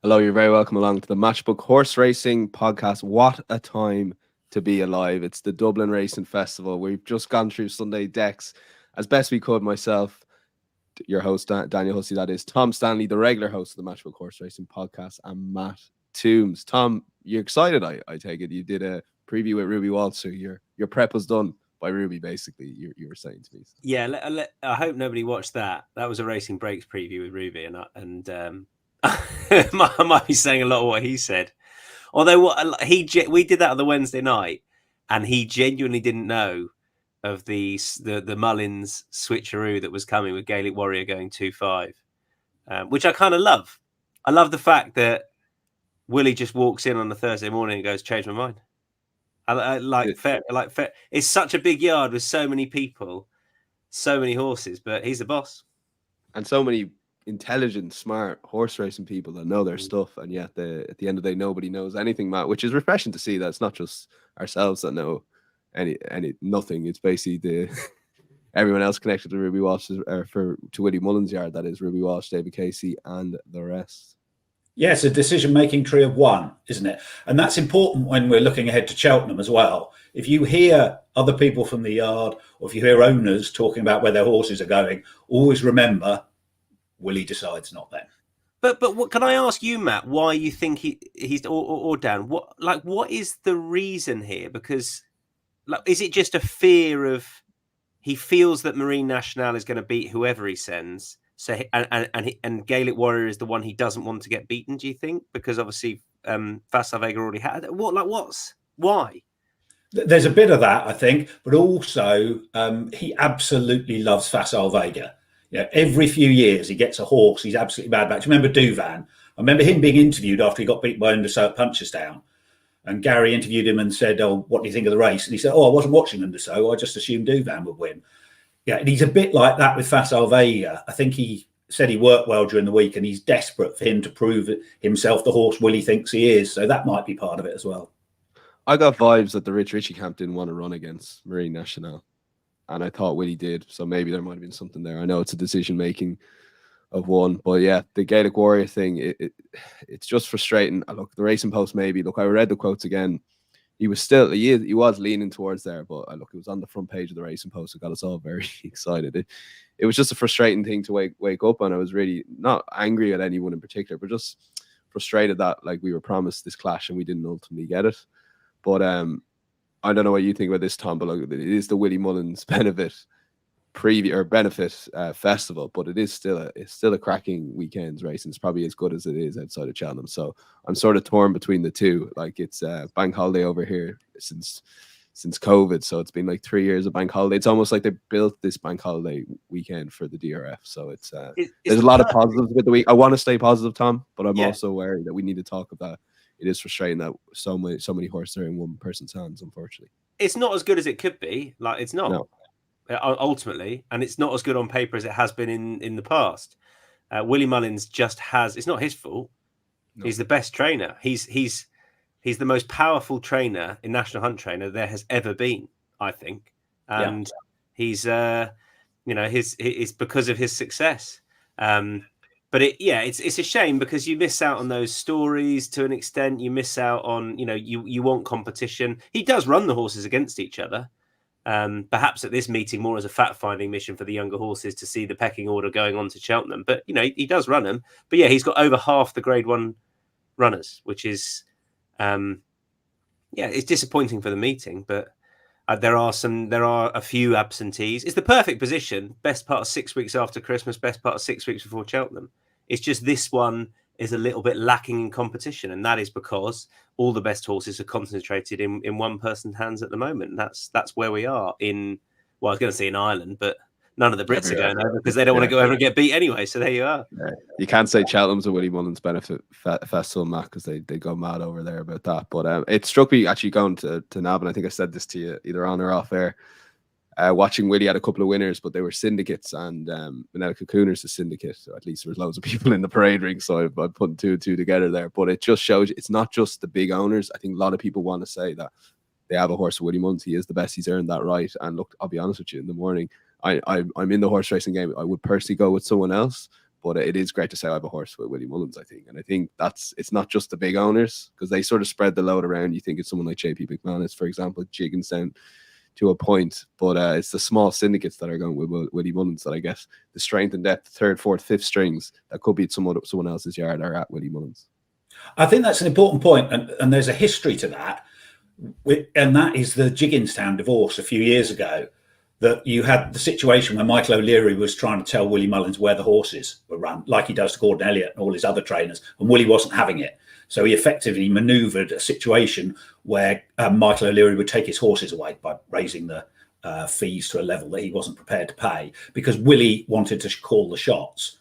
Hello, you're very welcome along to the Matchbook Horse Racing Podcast. What a time to be alive. It's the Dublin Racing Festival. We've just gone through Sunday decks as best we could. Myself, your host, Daniel Hussey, that is Tom Stanley, the regular host of the Matchbook Horse Racing Podcast, and Matt Tombs. Tom, you're excited, I take it. You did a preview with Ruby Waltz, so your prep was done by Ruby, basically, you were saying to me. Yeah, I hope nobody watched that. That was a Racing Breaks preview with Ruby, and I might be saying a lot of what he said. Although we did that on the Wednesday night, and he genuinely didn't know of the Mullins switcheroo that was coming with Gaelic Warrior going 2-5, which I kind of love. I love the fact that Willie just walks in on a Thursday morning and goes, "Change my mind." Fair. It's such a big yard with so many people, so many horses, but he's the boss. And so many intelligent, smart horse racing people that know their stuff, and yet at the end of the day, nobody knows anything, Matt, which is refreshing to see. That it's not just ourselves that know nothing. It's basically everyone else connected to Ruby Walsh, to Willie Mullins' yard, that is Ruby Walsh, David Casey, and the rest. Yeah, it's a decision-making tree of one, isn't it? And that's important when we're looking ahead to Cheltenham as well. If you hear other people from the yard, or if you hear owners talking about where their horses are going, always remember, Willie decides, not them. But what can I ask you, Matt? Why you think he's or Dan? What is the reason here? Because is it just a fear of he feels that Marine Nationale is going to beat whoever he sends? So and Gaelic Warrior is the one he doesn't want to get beaten. Do you think? Because obviously Facile Vega already had why? There's a bit of that, I think, but also he absolutely loves Facile Vega. Every few years he gets a horse he's absolutely mad about. Do you remember Duvan? I remember him being interviewed after he got beaten by Undersow at Punchestown. And Gary interviewed him and said, "Oh, what do you think of the race?" And he said, "Oh, I wasn't watching Undersow. I just assumed Duvan would win." Yeah, and he's a bit like that with Facile Vega. I think he said he worked well during the week and he's desperate for him to prove himself the horse Willie thinks he is. So that might be part of it as well. I got vibes that the Rich Ritchie camp didn't want to run against Marine Nationale. And I thought Willie did. So maybe there might have been something there. I know it's a decision-making of one. But yeah, the Gaelic Warrior thing, it's just frustrating. Look, the Racing Post maybe. Look, I read the quotes again. He was leaning towards there, but look, it was on the front page of the Racing Post. It got us all very excited. It was just a frustrating thing to wake up on. I was really not angry at anyone in particular, but just frustrated that we were promised this clash and we didn't ultimately get it. But I don't know what you think about this, Tom, but look, it is the Willie Mullins benefit festival, but it's still a cracking weekend's racing. It's probably as good as it is outside of Cheltenham. So I'm sort of torn between the two. It's bank holiday over here since COVID, so it's been 3 years of bank holiday. It's almost like they built this bank holiday weekend for the DRF. So there's a lot of positives with the week. I want to stay positive, Tom, but I'm also worried that we need to talk about. It is frustrating that so many horses are in one person's hands, unfortunately. It's not as good as it could be. It's not. No. Ultimately, and it's not as good on paper as it has been in the past. Willie Mullins just has. It's not his fault. No. He's the best trainer. He's the most powerful trainer in National Hunt trainer there has ever been, I think. And he's it's because of his success. But it's a shame because you miss out on those stories to an extent. You miss out on you want competition. He does run the horses against each other. Perhaps at this meeting more as a fact-finding mission for the younger horses to see the pecking order going on to Cheltenham. But, he does run them. But, he's got over half the Grade 1 runners, which is, it's disappointing for the meeting. But there are a few absentees. It's the perfect position. Best part of 6 weeks after Christmas, best part of 6 weeks before Cheltenham. It's just this one is a little bit lacking in competition, and that is because all the best horses are concentrated in one person's hands at the moment. That's where we are in. Well, I was going to say in Ireland, but none of the Brits are going over because they don't want to go over and get beat anyway. So there you are. Yeah. You can't say Cheltenham's a Willie Mullins benefit festival, Matt, because they go mad over there about that. But it struck me actually going to Navan. I think I said this to you either on or off air. Watching Willie had a couple of winners, but they were syndicates, and Manel Cocooner's a syndicate, so at least there was loads of people in the parade ring, so I'm putting two and two together there. But it just shows you, it's not just the big owners. I think a lot of people want to say that they have a horse with Willie Mullins. He is the best. He's earned that right. And look, I'll be honest with you, in the morning, I'm in the horse racing game. I would personally go with someone else, But it is great to say I have a horse with Willie Mullins, I think. And I think it's not just the big owners, because they sort of spread the load around. You think it's someone like JP McManus, for example, jigging down to a point. But it's the small syndicates that are going with Willie Mullins that I guess the strength and depth, third, fourth, fifth strings that could be at someone else's yard are at Willie Mullins. I think that's an important point, and there's a history to that. And that is the Jigginstown divorce a few years ago, that you had the situation where Michael O'Leary was trying to tell Willie Mullins where the horses were run, like he does to Gordon Elliott and all his other trainers, and Willie wasn't having it. So he effectively manoeuvred a situation where Michael O'Leary would take his horses away by raising the fees to a level that he wasn't prepared to pay, because Willie wanted to call the shots.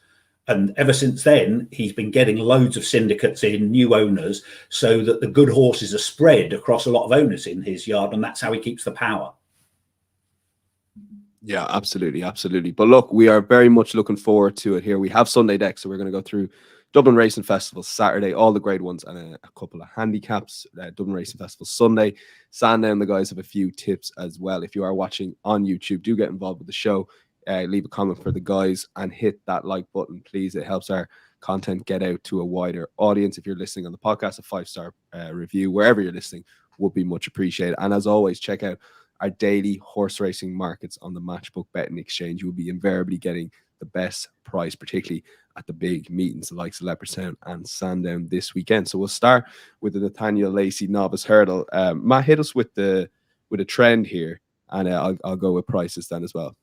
And ever since then, he's been getting loads of syndicates in, new owners, so that the good horses are spread across a lot of owners in his yard, and that's how he keeps the power. Yeah, absolutely, absolutely. But look, we are very much looking forward to it here. We have Sunday deck, so we're going to go through Dublin Racing Festival Saturday, all the grade ones, and a couple of handicaps. Dublin Racing Festival Sunday. Sandown, the guys have a few tips as well. If you are watching on YouTube, do get involved with the show. Leave a comment for the guys and hit that like button, please. It helps our content get out to a wider audience. If you're listening on the podcast, a 5-star review wherever you're listening would be much appreciated. And as always, check out our daily horse racing markets on the Matchbook Betting Exchange. You'll be invariably getting the best price, particularly at the big meetings, the likes of Leopardstown and Sandown this weekend. So we'll start with the Nathaniel Lacey Novice Hurdle. Matt, hit us with a trend here, and I'll go with prices then as well.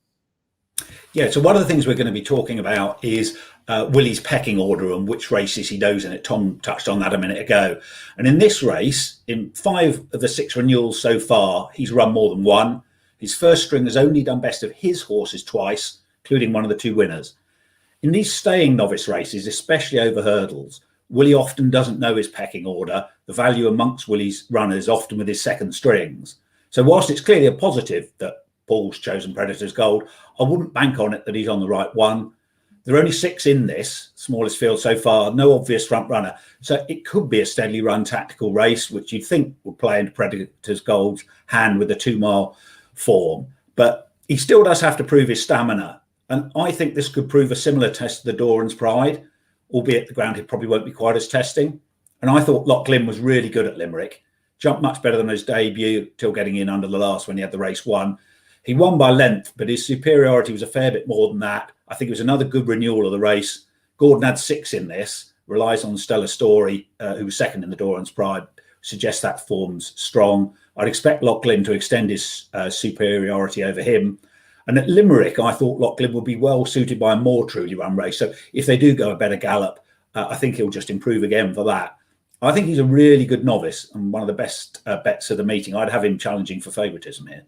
Yeah, so one of the things we're going to be talking about is Willie's pecking order and which races he knows in it. Tom touched on that a minute ago. And in this race, in 5 of the 6 renewals so far, he's run more than one. His first string has only done best of his horses twice, including one of the 2 winners. In these staying novice races, especially over hurdles, Willie often doesn't know his pecking order. The value amongst Willie's runners often with his second strings. So whilst it's clearly a positive that Paul's chosen Predator's Gold, I wouldn't bank on it that he's on the right one. There are only 6 in this, smallest field so far, no obvious front runner. So it could be a steadily run tactical race, which you'd think would play into Predator's Gold's hand with a 2-mile form. But he still does have to prove his stamina. And I think this could prove a similar test to the Doran's Pride, albeit the ground it probably won't be quite as testing. And I thought Locklin was really good at Limerick. Jumped much better than his debut till getting in under the last when he had the race won. He won by length, but his superiority was a fair bit more than that. I think it was another good renewal of the race. Gordon had 6 in this, relies on Stella Story, who was second in the Doran's Pride, suggests that form's strong. I'd expect Locklin to extend his superiority over him. And at Limerick, I thought Locklin would be well suited by a more truly run race. So if they do go a better gallop, I think he'll just improve again for that. I think he's a really good novice and one of the best bets of the meeting. I'd have him challenging for favouritism here.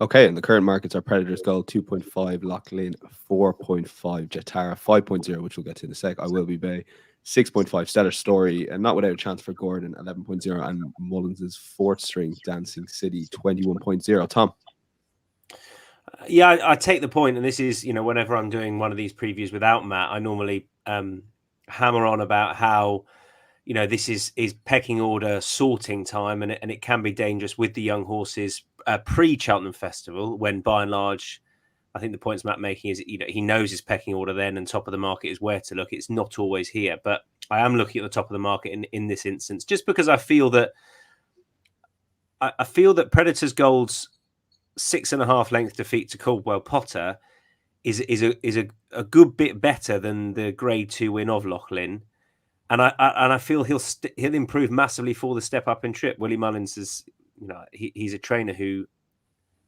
Okay, and the current markets are Predator's Gold 2.5, Locklin 4.5, Jetara 5.0, which we'll get to in a sec. I Will Be Bay 6.5, Stellar Story, and not without a chance for Gordon 11.0, and Mullins' 4th string Dancing City 21.0. Tom. Yeah, I take the point, and this is, whenever I'm doing one of these previews without Matt, I normally hammer on about how, this is pecking order sorting time, and it can be dangerous with the young horses pre-Cheltenham Festival, when by and large, I think the points Matt making is, he knows his pecking order then, and top of the market is where to look. It's not always here, but I am looking at the top of the market in this instance, just because I feel that Predator's Gold's 6.5 length defeat to Caldwell Potter is a good bit better than the Grade 2 win of Locklin, and I feel he'll improve massively for the step up in trip. Willie Mullins is, he's a trainer who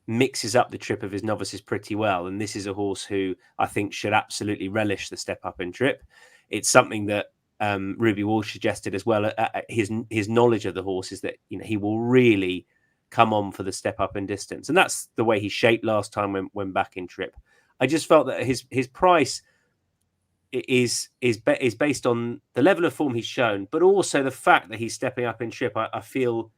mixes up the trip of his novices pretty well, and this is a horse who I think should absolutely relish the step up in trip. It's something that Ruby Walsh suggested as well. His knowledge of the horse is that he will really come on for the step up in distance, and that's the way he shaped last time when back in trip. I just felt that his price is based on the level of form he's shown, but also the fact that he's stepping up in trip. I feel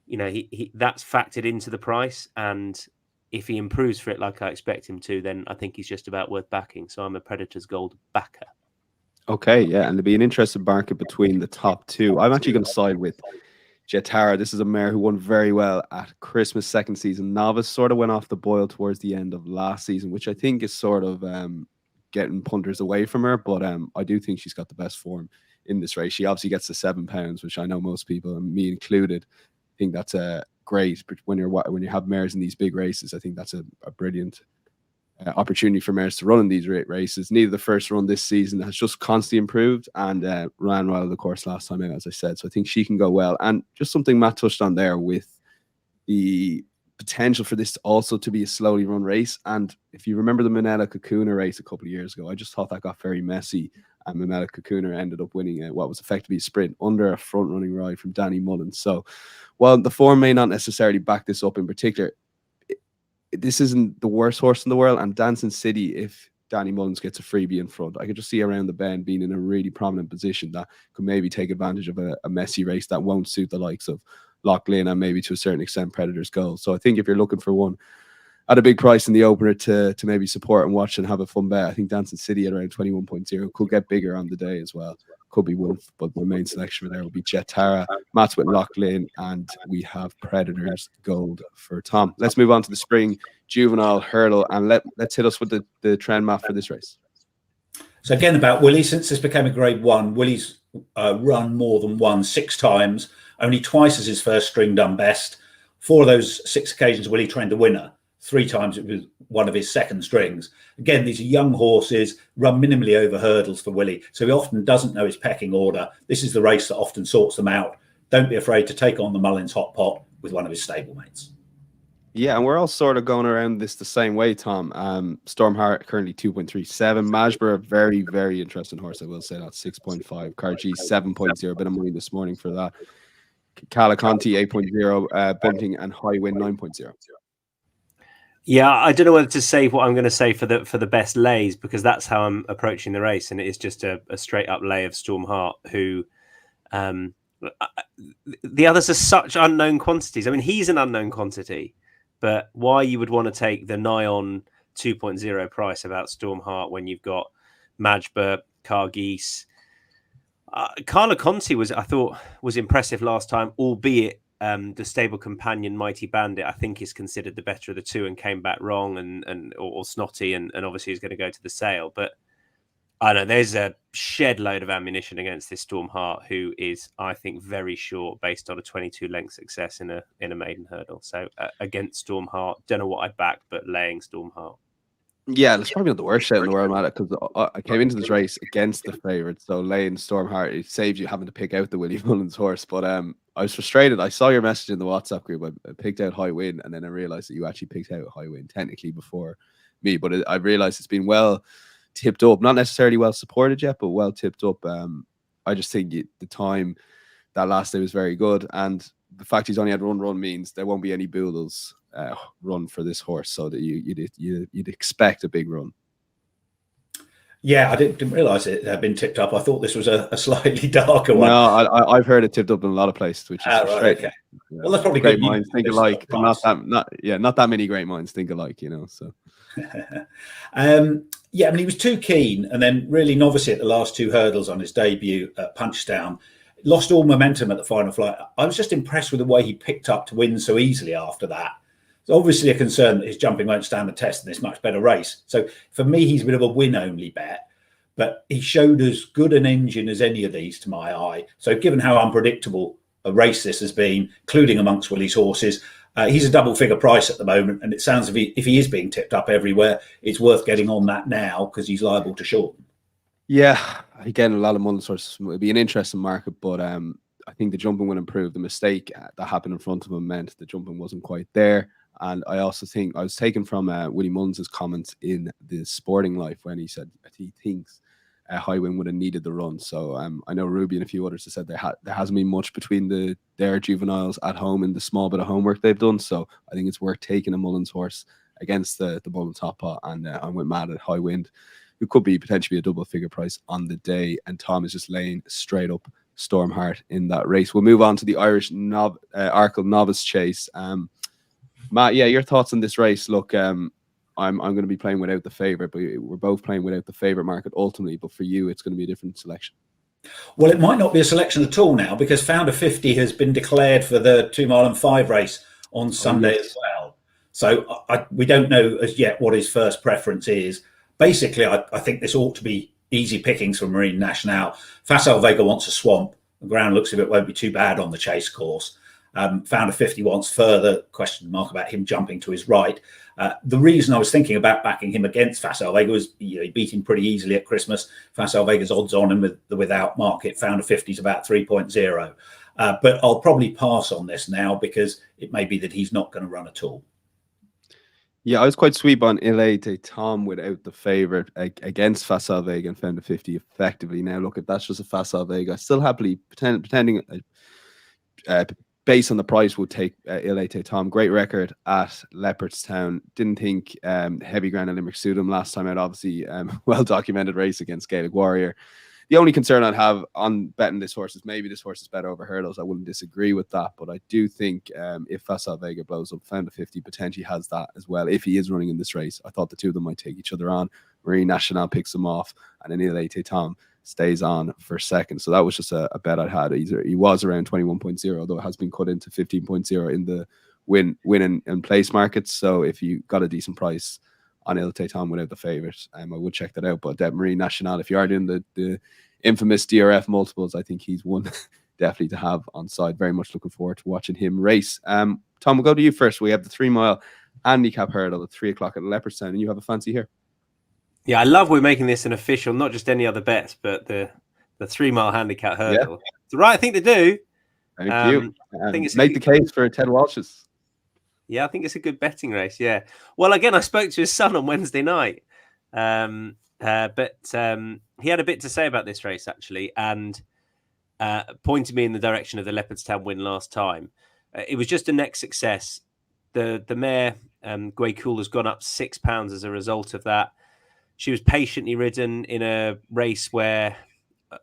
he that's factored into the price, and if he improves for it like I expect him to, then I think he's just about worth backing. So I'm a Predator's Gold backer. Okay, yeah, and there'll be an interesting market between the top 2. I'm actually going to side with Jetara. This is a mare who won very well at Christmas second season novice, sort of went off the boil towards the end of last season, which I think is sort of getting punters away from her. But I do think she's got the best form in this race. She obviously gets the £7, which I know most people, and me included, think that's great. But when you have mares in these big races, I think that's a brilliant opportunity for mares to run in these races. Neither the first run this season has just constantly improved, and ran well of the course last time out, as I said. So I think she can go well. And just something Matt touched on there with the potential for this also to be a slowly run race. And if you remember the Minella Kakuna race a couple of years ago, I just thought that got very messy, and Minella Kakuna ended up winning what was effectively a sprint under a front running ride from Danny Mullins. So while the form may not necessarily back this up in particular, this isn't the worst horse in the world. And Dancing City, if Danny Mullins gets a freebie in front, I could just see Around the Bend being in a really prominent position that could maybe take advantage of a messy race that won't suit the likes of Loughlin and maybe to a certain extent Predator's Gold. So I think if you're looking for one at a big price in the opener to maybe support and watch and have a fun bet, I think Dancing City at around 21.0 could get bigger on the day as well. Could be Wolf, but my main selection for there will be Jet Tara, Matt's with Loughlin, and we have Predator's Gold for Tom. Let's move on to the spring juvenile hurdle, and let's hit us with the trend map for this race. So again, about Willie, since this became a Grade 1, Willie's run more than 6 times. Only twice has his first string done best. 4 of those 6 occasions, Willie trained the winner. 3 times it was one of his second strings. Again, these are young horses, run minimally over hurdles for Willie, so he often doesn't know his pecking order. This is the race that often sorts them out. Don't be afraid to take on the Mullins Hot Pot with one of his stablemates. Yeah, and we're all sort of going around this the same way, Tom. Stormheart currently 2.37. Majbur, very, very interesting horse, I will say that, 6.5. Cargy 7.0, bit of money this morning for that. Calaconti 8.0, Bunting and High Wind 9.0. Yeah, I don't know whether to say what I'm going to say for the best lays, because that's how I'm approaching the race, and it is just a straight up lay of Stormheart, who the others are such unknown quantities. I mean, he's an unknown quantity, but why you would want to take the nigh on 2.0 price about Stormheart when you've got Majbur, Cargeese. Carla Conti I thought was impressive last time, albeit the stable companion Mighty Bandit, I think, is considered the better of the two and came back wrong or snotty and obviously is going to go to the sale. But I don't know, there's a shed load of ammunition against this Stormheart, who is, I think, very short based on a 22 length success in a maiden hurdle. So against Stormheart, don't know what I'd back, but laying Stormheart. Yeah, it's probably not the worst shout in the world, Matt, because I came into this race against the favourite. So laying Stormheart, it saves you having to pick out the Willie Mullins horse. But I was frustrated. I saw your message in the WhatsApp group. I picked out High Wind, and then I realised that you actually picked out High Wind technically before me. But I realised it's been well tipped up, not necessarily well supported yet, but well tipped up. I just think the time that last day was very good, and the fact he's only had one run means there won't be any Boodles run for this horse, so that you'd expect a big run. Yeah, I didn't realise it had been tipped up. I thought this was a slightly darker one. No, I've heard it tipped up in a lot of places, which is right, okay. Yeah. Well, that's probably great good. Minds think alike, but not that many great minds think alike, you know. So, yeah, I mean, he was too keen, and then really novice at the last 2 hurdles on his debut at Punchdown. Lost all momentum at the final flight. I was just impressed with the way he picked up to win so easily after that. It's obviously a concern that his jumping won't stand the test in this much better race. So for me, he's a bit of a win-only bet, but he showed as good an engine as any of these to my eye. So given how unpredictable a race this has been, including amongst Willie's horses, he's a double-figure price at the moment, and it sounds if he is being tipped up everywhere, it's worth getting on that now because he's liable to shorten. Yeah, again, a lot of Mullins horses will be an interesting market, but I think the jumping will improve. The mistake that happened in front of him meant the jumping wasn't quite there. And I also think I was taken from Willie Mullins' comments in the Sporting Life when he said that he thinks High Wind would have needed the run. So I know Ruby and a few others have said there hasn't been much between their juveniles at home and the small bit of homework they've done. So I think it's worth taking a Mullins horse against the Mullins Hot Pot, and I'm with Matt at High Wind, who could be potentially a double figure price on the day. And Tom is just laying straight up Stormheart in that race. We'll move on to the Irish Arkle Novice Chase. Matt, yeah, your thoughts on this race? Look, I'm going to be playing without the favourite, but we're both playing without the favourite market ultimately. But for you, it's going to be a different selection. Well, it might not be a selection at all now, because Founder 50 has been declared for the 2 mile and 5 race on Sunday as well. So we don't know as yet what his first preference is. basically, I think this ought to be easy pickings for Marine Nationale. Facile Vega wants a swamp. The ground looks as if it won't be too bad on the chase course. Found a 50 wants further, question mark about him jumping to his right. The reason I was thinking about backing him against Facile Vega was, he beat him pretty easily at Christmas. Facile Vega's odds on him with the without market. Found a 50 is about 3.0. But I'll probably pass on this now because it may be that he's not going to run at all. Yeah, I was quite sweet on Il Te Tom without the favourite against Facile Vega and found a 50 effectively. Now, look, if that's just a Facile Vega, I still happily, pretending based on the price, would take Il Te Tom. Great record at Leopardstown. Didn't think heavy ground and Limerick suited him last time out. Obviously, well-documented race against Gaelic Warrior. The only concern I'd have on betting this horse is maybe this horse is better over hurdles. I wouldn't disagree with that, but I do think if Facile Vega blows up, found a 50 potentially has that as well. If he is running in this race, I thought the two of them might take each other on. Marine Nationale picks him off, and then Il Te Tom stays on for second. So that was just a bet I had. He was around 21.0, although it has been cut into 15.0 in the win and place markets. So if you got a decent price on Il Te Tom without the favourite, I would check that out. But Marine Nationale, if you are doing the infamous DRF multiples, I think he's one definitely to have on side. Very much looking forward to watching him race. Tom, we'll go to you first. We have the 3 mile handicap hurdle at 3 o'clock at Leopardstown, and you have a fancy here. Yeah, I love we're making this an official, not just any other bets, but the 3 mile handicap hurdle. Yeah. It's the right thing to do. Thank you. I think it's make the case for Ted Walsh's. Yeah, I think it's a good betting race. Yeah. Well, again, I spoke to his son on Wednesday night. But he had a bit to say about this race, actually, and pointed me in the direction of the Leopardstown win last time. It was just a next success. The mare, Gway Cool, has gone up £6 as a result of that. She was patiently ridden in a race where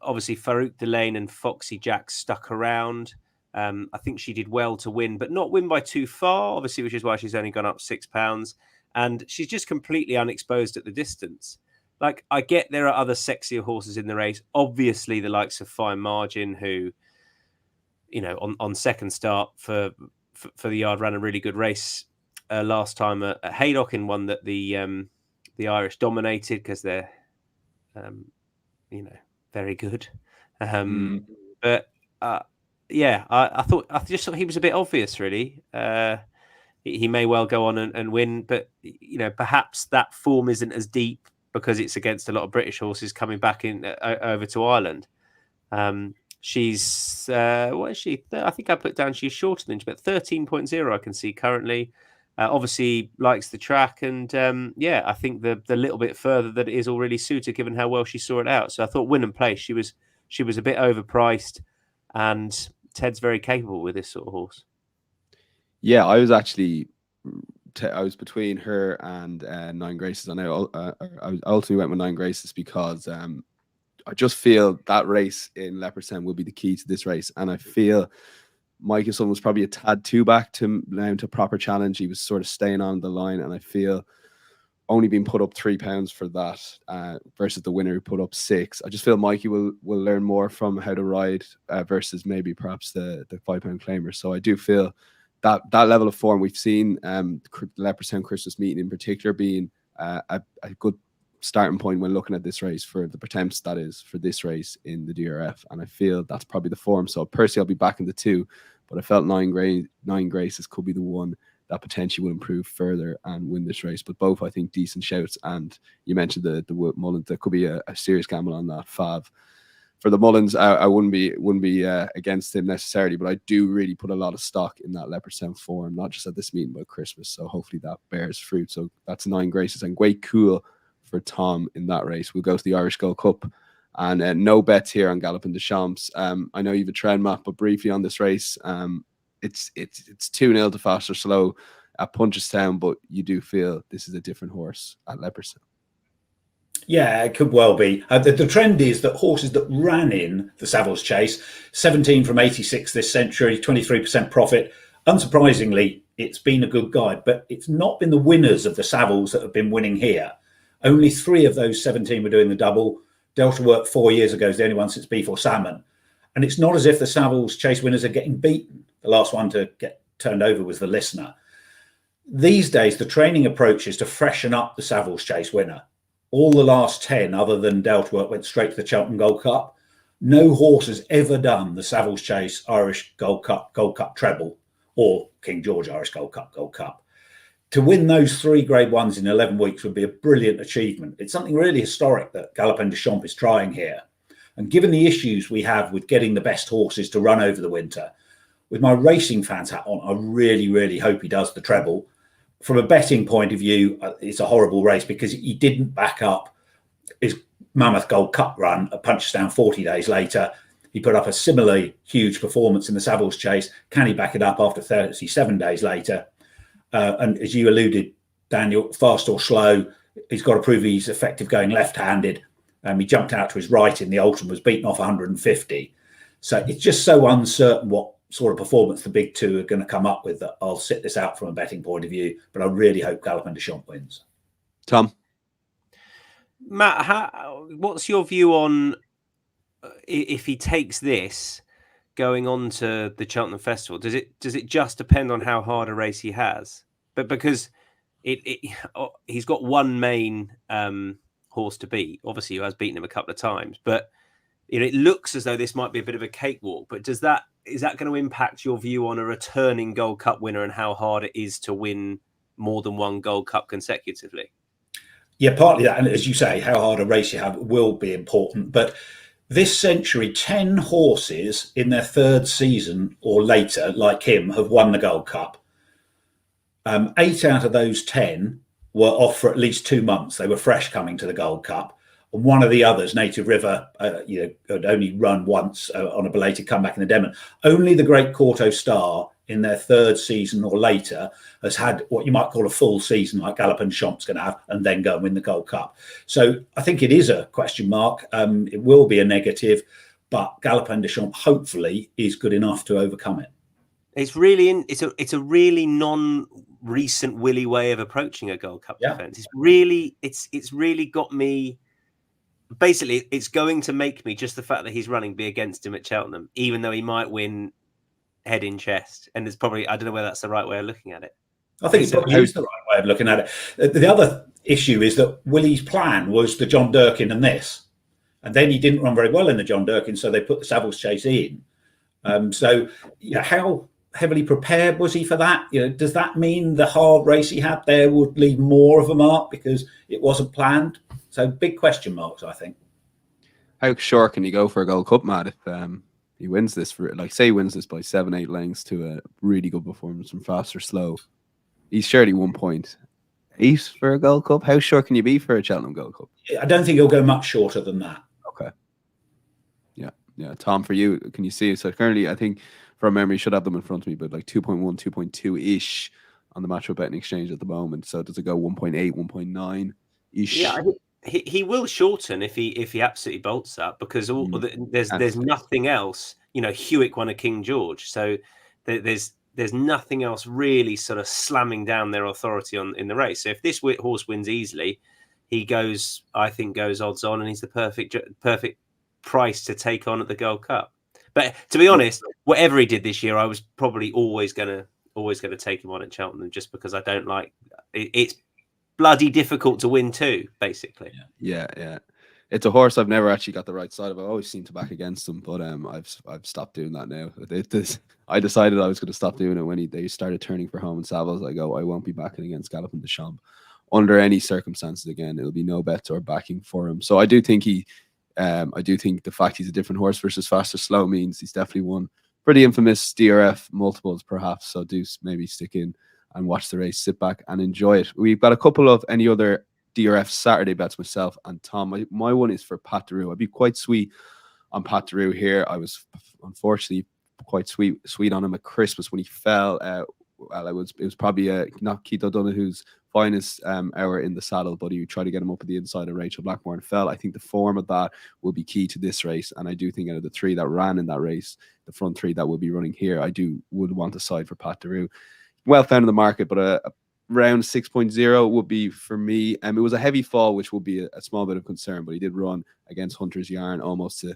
obviously Farouk Delane and Foxy Jack stuck around. I think she did well to win, but not win by too far, obviously, which is why she's only gone up £6. And she's just completely unexposed at the distance. Like, I get there are other sexier horses in the race. Obviously, the likes of Fine Margin, who, on second start for the yard, ran a really good race last time at Haydock, in one that the Irish dominated because they're, very good. But I just thought he was a bit obvious, really. He may well go on and win, but perhaps that form isn't as deep because it's against a lot of British horses coming back in over to Ireland. She's what is she? I think I put down she's shorter than, but 13.0 I can see currently. Obviously likes the track, and I think the little bit further that it is already suited given how well she saw it out. So I thought win and place. She was a bit overpriced, and Ted's very capable with this sort of horse. Yeah, I was actually I was between her and Nine Graces, and I ultimately went with Nine Graces because I just feel that race in Leopardstown will be the key to this race, and I feel Michelson was probably a tad too back to mount a proper challenge. He was sort of staying on the line, and I feel only being put up £3 for that versus the winner who put up 6. I just feel Mikey will learn more from how to ride versus maybe perhaps the £5 claimer. So I do feel that level of form we've seen Leopardstown Christmas meeting in particular being a good starting point when looking at this race for the Pertemps, that is, for this race in the DRF, and I feel that's probably the form. So personally I'll be backing the 2, but I felt Nine Graces could be the one that potentially will improve further and win this race. But both, I think, decent shouts. And you mentioned the Mullins. There could be a serious gamble on that Fav. For the Mullins, I wouldn't be against him necessarily, but I do really put a lot of stock in that Leopardstown form, not just at this meeting, but Christmas. So hopefully that bears fruit. So that's Nine Graces and Great Cool for Tom in that race. We'll go to the Irish Gold Cup. And no bets here on Galloping de Champs. I know you have a trend map, but briefly on this race, it's 2-0 to Fast or Slow at Punchestown, but you do feel this is a different horse at Leopardstown. Yeah, it could well be. The trend is that horses that ran in the Savills Chase, 17 from 86 this century, 23% profit. Unsurprisingly, it's been a good guide, but it's not been the winners of the Savills that have been winning here. Only 3 of those 17 were doing the double. Delta Work 4 years ago is the only one since Beef or Salmon. And it's not as if the Savills Chase winners are getting beaten. The last one to get turned over was the Listener. These days, the training approach is to freshen up the Savills Chase winner. all the last 10, other than Delta, went straight to the Cheltenham Gold Cup. No horse has ever done the Savills Chase Irish Gold Cup treble, or King George Irish Gold Cup. To win those 3 Grade 1s in 11 weeks would be a brilliant achievement. It's something really historic that Galopin Des Champs is trying here. And given the issues we have with getting the best horses to run over the winter, with my racing fans hat on, I really, really hope he does the treble. From a betting point of view, it's a horrible race because he didn't back up his Mammoth Gold Cup run at Punchestown 40 days later. He put up a similarly huge performance in the Savills Chase. Can he back it up after 37 days later? And as you alluded, Daniel, fast or slow, he's got to prove he's effective going left-handed. He jumped out to his right in the Ultra, was beaten off 150. So it's just so uncertain what sort of performance the big two are going to come up with that I'll sit this out from a betting point of view. But I really hope Galopin Des Champs wins. Tom? Matt, what's your view on if he takes this going on to the Cheltenham Festival? Does it just depend on how hard a race he has? But because he's got one main horse to beat, obviously, who has beaten him a couple of times. But it looks as though this might be a bit of a cakewalk. But is that going to impact your view on a returning Gold Cup winner and how hard it is to win more than one Gold Cup consecutively? Yeah, partly that. And as you say, how hard a race you have will be important. But this century, 10 horses in their 3rd season or later, like him, have won the Gold Cup. 8 out of those 10 were off for at least 2 months. They were fresh coming to the Gold Cup. And one of the others, Native River, had only run once on a belated comeback in the Demon. Only the Great Quarto Star in their 3rd season or later has had what you might call a full season like Galopin Des Champs going to have, and then go and win the Gold Cup. So I think it is a question mark. It will be a negative, but Galopin Des Champs hopefully is good enough to overcome it. It's really it's a really non-recent Willie way of approaching a Gold Cup defence. It's really got me. Basically, it's going to make me, just the fact that he's running, be against him at Cheltenham, even though he might win head in chest. And it's probably, I don't know whether that's the right way of looking at it. I think it probably is the right way of looking at it. The other issue is that Willie's plan was the John Durkin and this. And then he didn't run very well in the John Durkin, so they put the Savills Chase in. So how heavily prepared was he for that? Does that mean the hard race he had there would leave more of a mark because it wasn't planned? So big question marks, I think. How sure can you go for a Gold Cup, Matt, if he wins this say he wins this by 7-8 lengths to a really good performance from Fast or Slow? He's surely 1.8 for a Gold Cup. How sure can you be for a Cheltenham Gold Cup? I don't think he'll go much shorter than that. Okay. Yeah. Tom, for you, can you see it? So currently, I think from memory, should have them in front of me, but like 2.1, 2.2-ish on the Match Betting Exchange at the moment. So does it go 1.8, 1.9-ish? Yeah, he will shorten if he absolutely bolts up, because there's nothing else. Hewick won a King George, so there's nothing else really sort of slamming down their authority in the race. So if this horse wins easily, he goes odds on, and he's the perfect price to take on at the Gold Cup. But to be honest, whatever he did this year, I was probably always gonna take him on at Cheltenham, just because I don't like it's bloody difficult to win too, basically. Yeah. It's a horse I've never actually got the right side of. I always seem to back against him, but I've stopped doing that now. I decided I was going to stop doing it when they started turning for home in Savills. I go, I won't be backing against Galopin Des Champs under any circumstances again. It'll be no bets or backing for him. So I do think the fact he's a different horse versus Fast or Slow means he's definitely won pretty infamous DRF multiples, perhaps. So do maybe stick in and watch the race, sit back and enjoy it. We've got a couple of any other DRF Saturday bets, myself and Tom. My one is for Pat Drew. I'd be quite sweet on Pat Drew here. I was unfortunately quite sweet on him at Christmas when he fell. It was probably not Keith O'Donoghue's finest hour in the saddle, but he tried to get him up at the inside of Rachel Blackmore and fell. I think the form of that will be key to this race, and I do think out of the 3 that ran in that race, the front 3 that will be running here, I would want to side for Pat Drew. Well found in the market, but around 6.0 would be for me. It was a heavy fall, which would be a small bit of concern, but he did run against Hunter's Yarn almost to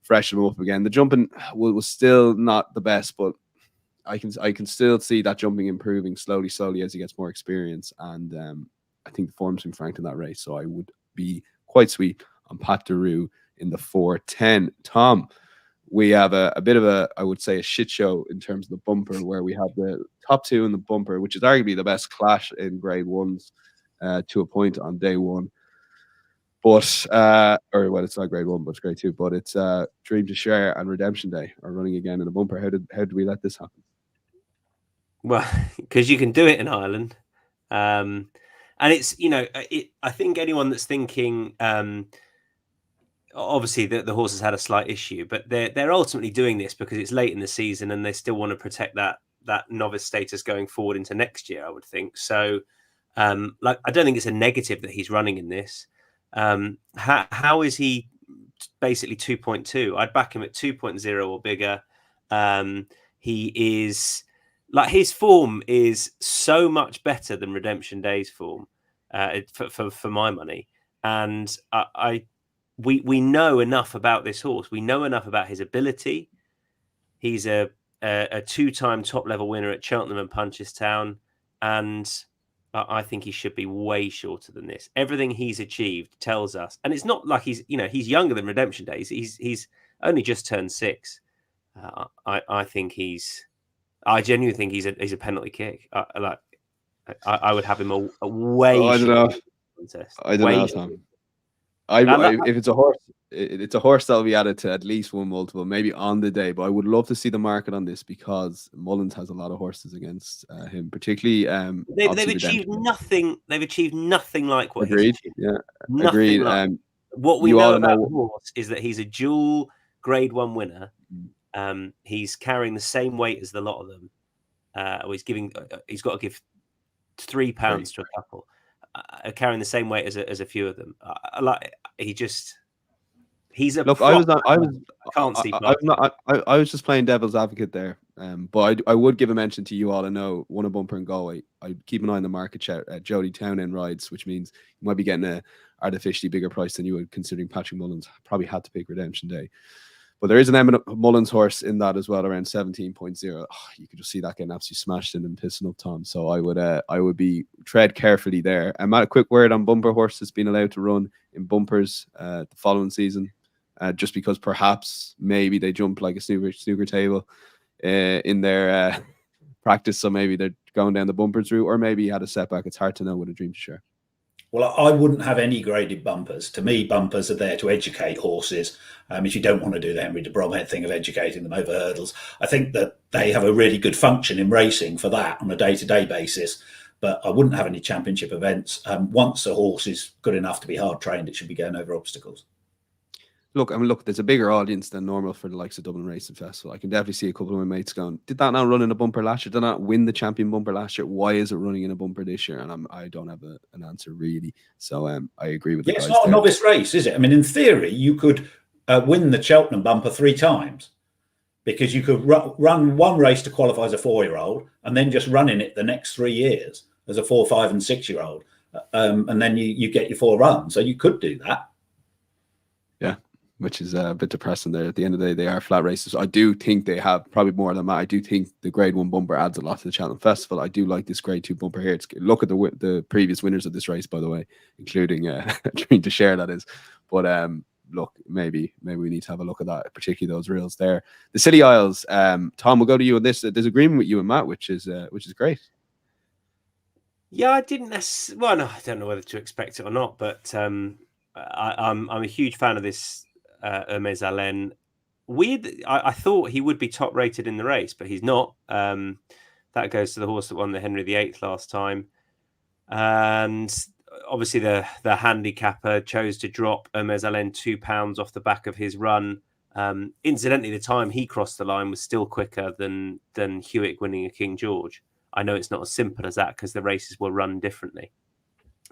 freshen him up again. The jumping was still not the best, but I can still see that jumping improving slowly as he gets more experience, and I think the form's been franked in that race, so I would be quite sweet on Pat Daru in the 410. Tom, we have a bit of a, I would say, a shit show in terms of the bumper, where we have the top two in the bumper, which is arguably the best clash in grade ones to a point on day one. But, or well, it's not grade one, but it's grade two. But it's Dream to Share and Redemption Day are running again in the bumper. How did we let this happen? Well, because you can do it in Ireland. And it's, I think anyone that's thinking, obviously the horse has had a slight issue, but they're ultimately doing this because it's late in the season and they still want to protect that novice status going forward into next year, I would think. So, I don't think it's a negative that he's running in this. How is he basically 2.2? I'd back him at 2.0 or bigger. He is his form is so much better than Redemption Day's form, for my money. And we know enough about this horse. We know enough about his ability. He's a 2-time top level winner at Cheltenham and Punchestown, and I think he should be way shorter than this. Everything he's achieved tells us, and it's not like he's younger than Redemption Days. He's only just turned 6. I genuinely think he's a penalty kick. I would have him a way. I don't know. Contest. I don't know, Tom. If it's a horse, it's a horse that'll be added to at least one multiple, maybe on the day. But I would love to see the market on this because Mullins has a lot of horses against him, particularly. They've achieved nothing. They've achieved nothing like what. Agreed. Yeah. Agreed. Like. What we know about the horse is that he's a dual Grade 1 winner. He's carrying the same weight as the lot of them. He's got to give £3 to a couple. Carrying the same weight as a few of them. He's a look. Prop. I was just playing devil's advocate there. But I would give a mention to You All I Know, won a bumper in Galway. I keep an eye on the market share at Jody Townend rides, which means you might be getting a artificially bigger price than you would, considering Patrick Mullins probably had to pick Redemption Day. But there is an eminent Mullins horse in that as well, around 17.0. You could just see that getting absolutely smashed in and pissing up Tom. So I would be tread carefully there. And Matt, a quick word on bumper horses being allowed to run in bumpers the following season, just because perhaps maybe they jump like a snooker table in their practice. So maybe they're going down the bumpers route, or maybe he had a setback. It's hard to know with a Dream to Share. Well, I wouldn't have any graded bumpers. To me, bumpers are there to educate horses. If you don't want to do the Henry de Bromhead thing of educating them over hurdles, I think that they have a really good function in racing for that on a day-to-day basis. But I wouldn't have any championship events. Once a horse is good enough to be hard trained, it should be going over obstacles. Look, there's a bigger audience than normal for the likes of Dublin Racing Festival. I can definitely see a couple of my mates going, did that not run in a bumper last year? Did that not win the champion bumper last year? Why is it running in a bumper this year? And I don't have an answer really. So I agree with the guys. It's not a novice race, is it? I mean, in theory, you could win the Cheltenham bumper 3 times because you could run one race to qualify as a 4-year-old and then just run in it the next 3 years as a 4, 5 and 6-year-old. And then you get your 4 runs. So you could do that. Yeah. Which is a bit depressing there. At the end of the day, they are flat races. I do think they have probably more than that. I do think the Grade 1 bumper adds a lot to the Cheltenham Festival. I do like this Grade 2 bumper here. Look at the previous winners of this race, by the way, including Dream to Share, that is. But look, maybe we need to have a look at that, particularly those reels there. The City Isles. Tom, we'll go to you on this. There's agreement with you and Matt, which is great. Yeah, I didn't necessarily. Well, no, I don't know whether to expect it or not, but I'm a huge fan of this. Hermes Allen. Weird. I thought he would be top rated in the race, but he's not. That goes to the horse that won the Henry VIII last time. And obviously the handicapper chose to drop Hermes Allen £2 off the back of his run. Incidentally, the time he crossed the line was still quicker than Hewitt winning a King George. I know it's not as simple as that because the races were run differently.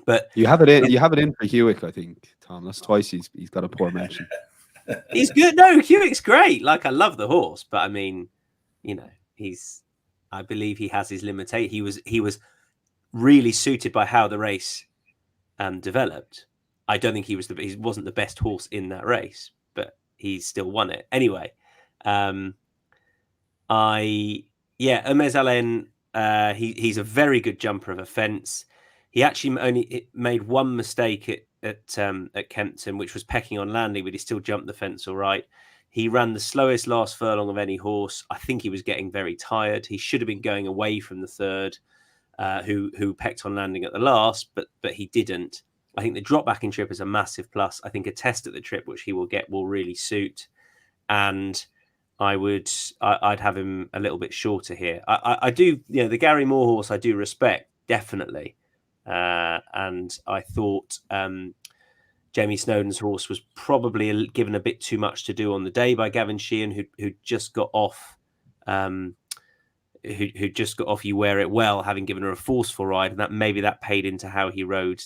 But you have it in for Hewitt, I think, Tom. That's twice he's got a poor mention. He's good. No, Hewitt's great. I love the horse, but I mean, I believe he has his limitations. He was really suited by how the race developed. I don't think he wasn't the best horse in that race, but he still won it anyway. Hermes Allen. He's a very good jumper of a fence. He actually only made one mistake Kempton, which was pecking on landing, but he still jumped the fence all right. He ran the slowest last furlong of any horse. I think he was getting very tired. He should have been going away from the third, who pecked on landing at the last, but he didn't. I think the drop back in trip is a massive plus. I think a test at the trip, which he will get, will really suit. And I'd have him a little bit shorter here. I do, the Gary Moore horse I do respect, definitely. And I thought Jamie Snowden's horse was probably given a bit too much to do on the day by Gavin Sheehan, who just got off who just got off You Wear It Well, having given her a forceful ride, and that paid into how he rode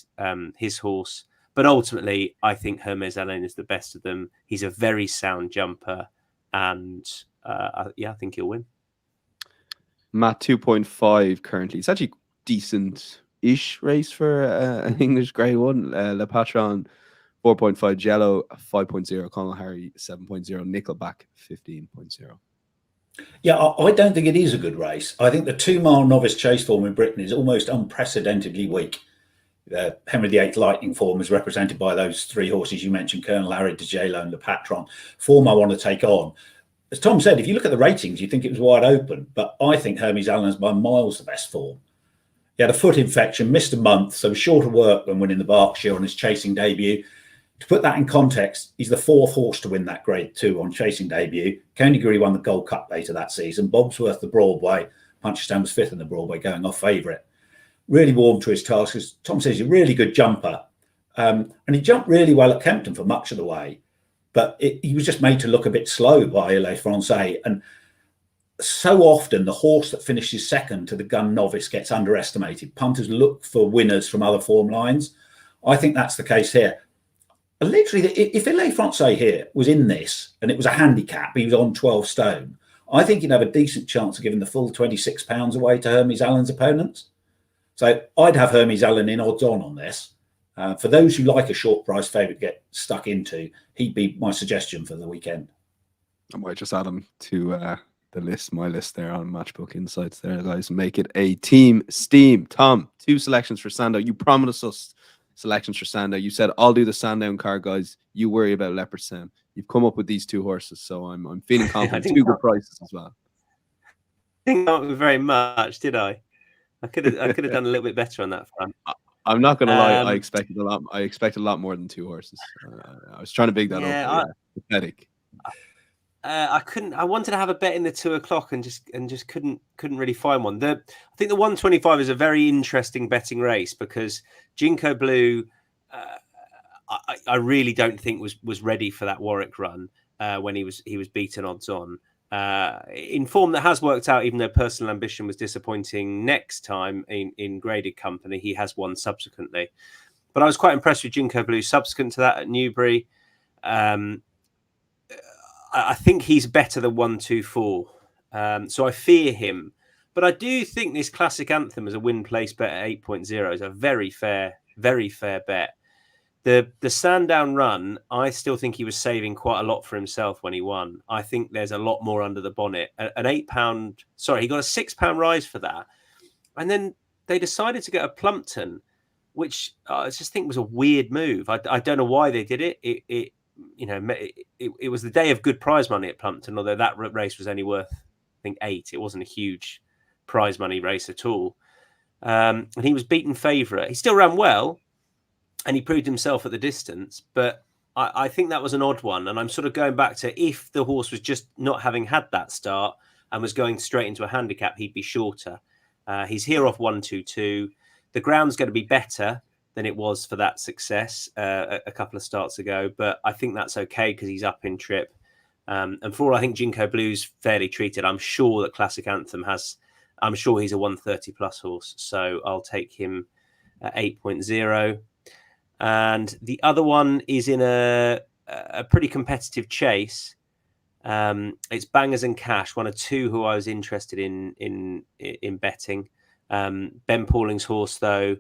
his horse. But ultimately, I think Hermes Allen is the best of them. He's a very sound jumper, and I think he'll win. Matt 2.5 currently. It's actually decent-ish race for an English Grade 1. Le Patron 4.5, Jello 5.0, Conal Harry 7.0, Nickelback 15.0. Yeah, I don't think it is a good race. I think the 2 mile novice chase form in Britain is almost unprecedentedly weak. Henry VIII Lightning form is represented by those 3 horses you mentioned, Colonel Harry, DeJalo and Le Patron. Form I want to take on. As Tom said, if you look at the ratings, you think it was wide open, but I think Hermes Allen is by miles the best form. He had a foot infection, missed a month, so short of work when winning the Berkshire on his chasing debut. To put that in context, he's the 4th horse to win that Grade 2 on chasing debut. Coneygree won the Gold Cup later that season. Bobsworth the Broadway. Punchestown was 5th in the Broadway, going off favourite. Really warm to his task. As Tom says, he's a really good jumper. And he jumped really well at Kempton for much of the way. But he was just made to look a bit slow by Le Francais. And so often the horse that finishes second to the gun novice gets underestimated. Punters look for winners from other form lines. I think that's the case here. Literally, if Le Francais here was in this and it was a handicap, he was on 12 stone, I think he'd have a decent chance of giving the full £26 away to Hermes Allen's opponents. So I'd have Hermes Allen in odds on this. For those who like a short price favourite to get stuck into, he'd be my suggestion for the weekend. I might just add him to my list there on Matchbook Insights there, guys. Make it a team steam. Tom, 2 selections for Sandown. You promised us selections for Sandown. You said, I'll do the Sandown card, guys. You worry about Leopardstown. You've come up with these 2 horses, so I'm feeling confident. 2 good prices as well. I think not very much, did I? I could have done a little bit better on that front. I'm not going to lie. I expected a lot. I expected a lot more than 2 horses. I was trying to big that up. Pathetic. I couldn't. I wanted to have a bet in the 2 o'clock and just couldn't really find one. I think the 125 is a very interesting betting race because Jinko Blue, I really don't think was ready for that Warwick run when he was beaten odds on. In form that has worked out, even though Personal Ambition was disappointing next time in graded company, he has won subsequently. But I was quite impressed with Jinko Blue subsequent to that at Newbury. I think he's better than 124. So I fear him. But I do think this Classic Anthem as a win place bet at 8.0 is a very fair bet. The Sandown run, I still think he was saving quite a lot for himself when he won. I think there's a lot more under the bonnet. An £8, he got a £6 rise for that. And then they decided to go to Plumpton, which I just think was a weird move. I don't know why they did it. It was the day of good prize money at Plumpton, although that race was only worth, I think, 8. It wasn't a huge prize money race at all. And he was beaten favourite. He still ran well, and he proved himself at the distance. But I think that was an odd one. And I'm sort of going back to if the horse was just not having had that start and was going straight into a handicap, he'd be shorter. He's here off 122. The ground's going to be better than it was for that success a couple of starts ago. But I think that's okay because he's up in trip. And for all I think Jinko Blue's fairly treated, I'm sure that Classic Anthem I'm sure he's a 130 plus horse. So I'll take him at 8.0. And the other one is in a pretty competitive chase. It's Bangers and Cash, one of 2 who I was interested in betting. Ben Pauling's horse, though,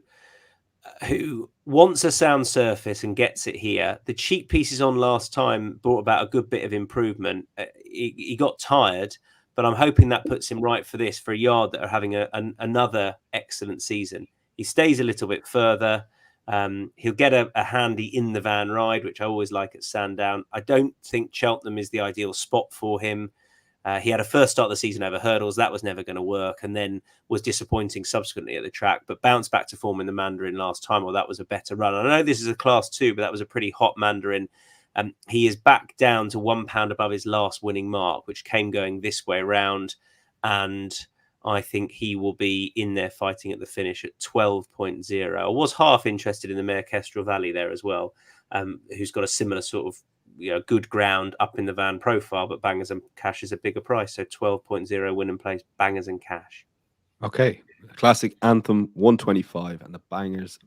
who wants a sound surface and gets it here. The cheap pieces on last time brought about a good bit of improvement. He got tired, but I'm hoping that puts him right for this, for a yard that are having another excellent season. He stays a little bit further. He'll get a handy in the van ride, which I always like at Sandown. I don't think Cheltenham is the ideal spot for him. He had a first start of the season over hurdles. That was never going to work, and then was disappointing subsequently at the track, but bounced back to form in the Mandarin last time. Well, that was a better run. I know this is a Class 2, but that was a pretty hot Mandarin. He is back down to £1 above his last winning mark, which came going this way round. And I think he will be in there fighting at the finish at 12.0. I was half interested in the mare Kestrel Valley there as well, who's got a similar sort of good ground up in the van profile, but Bangers and Cash is a bigger price. So 12.0 win and place, Bangers and Cash. Okay. Classic Anthem 125 and the Bangers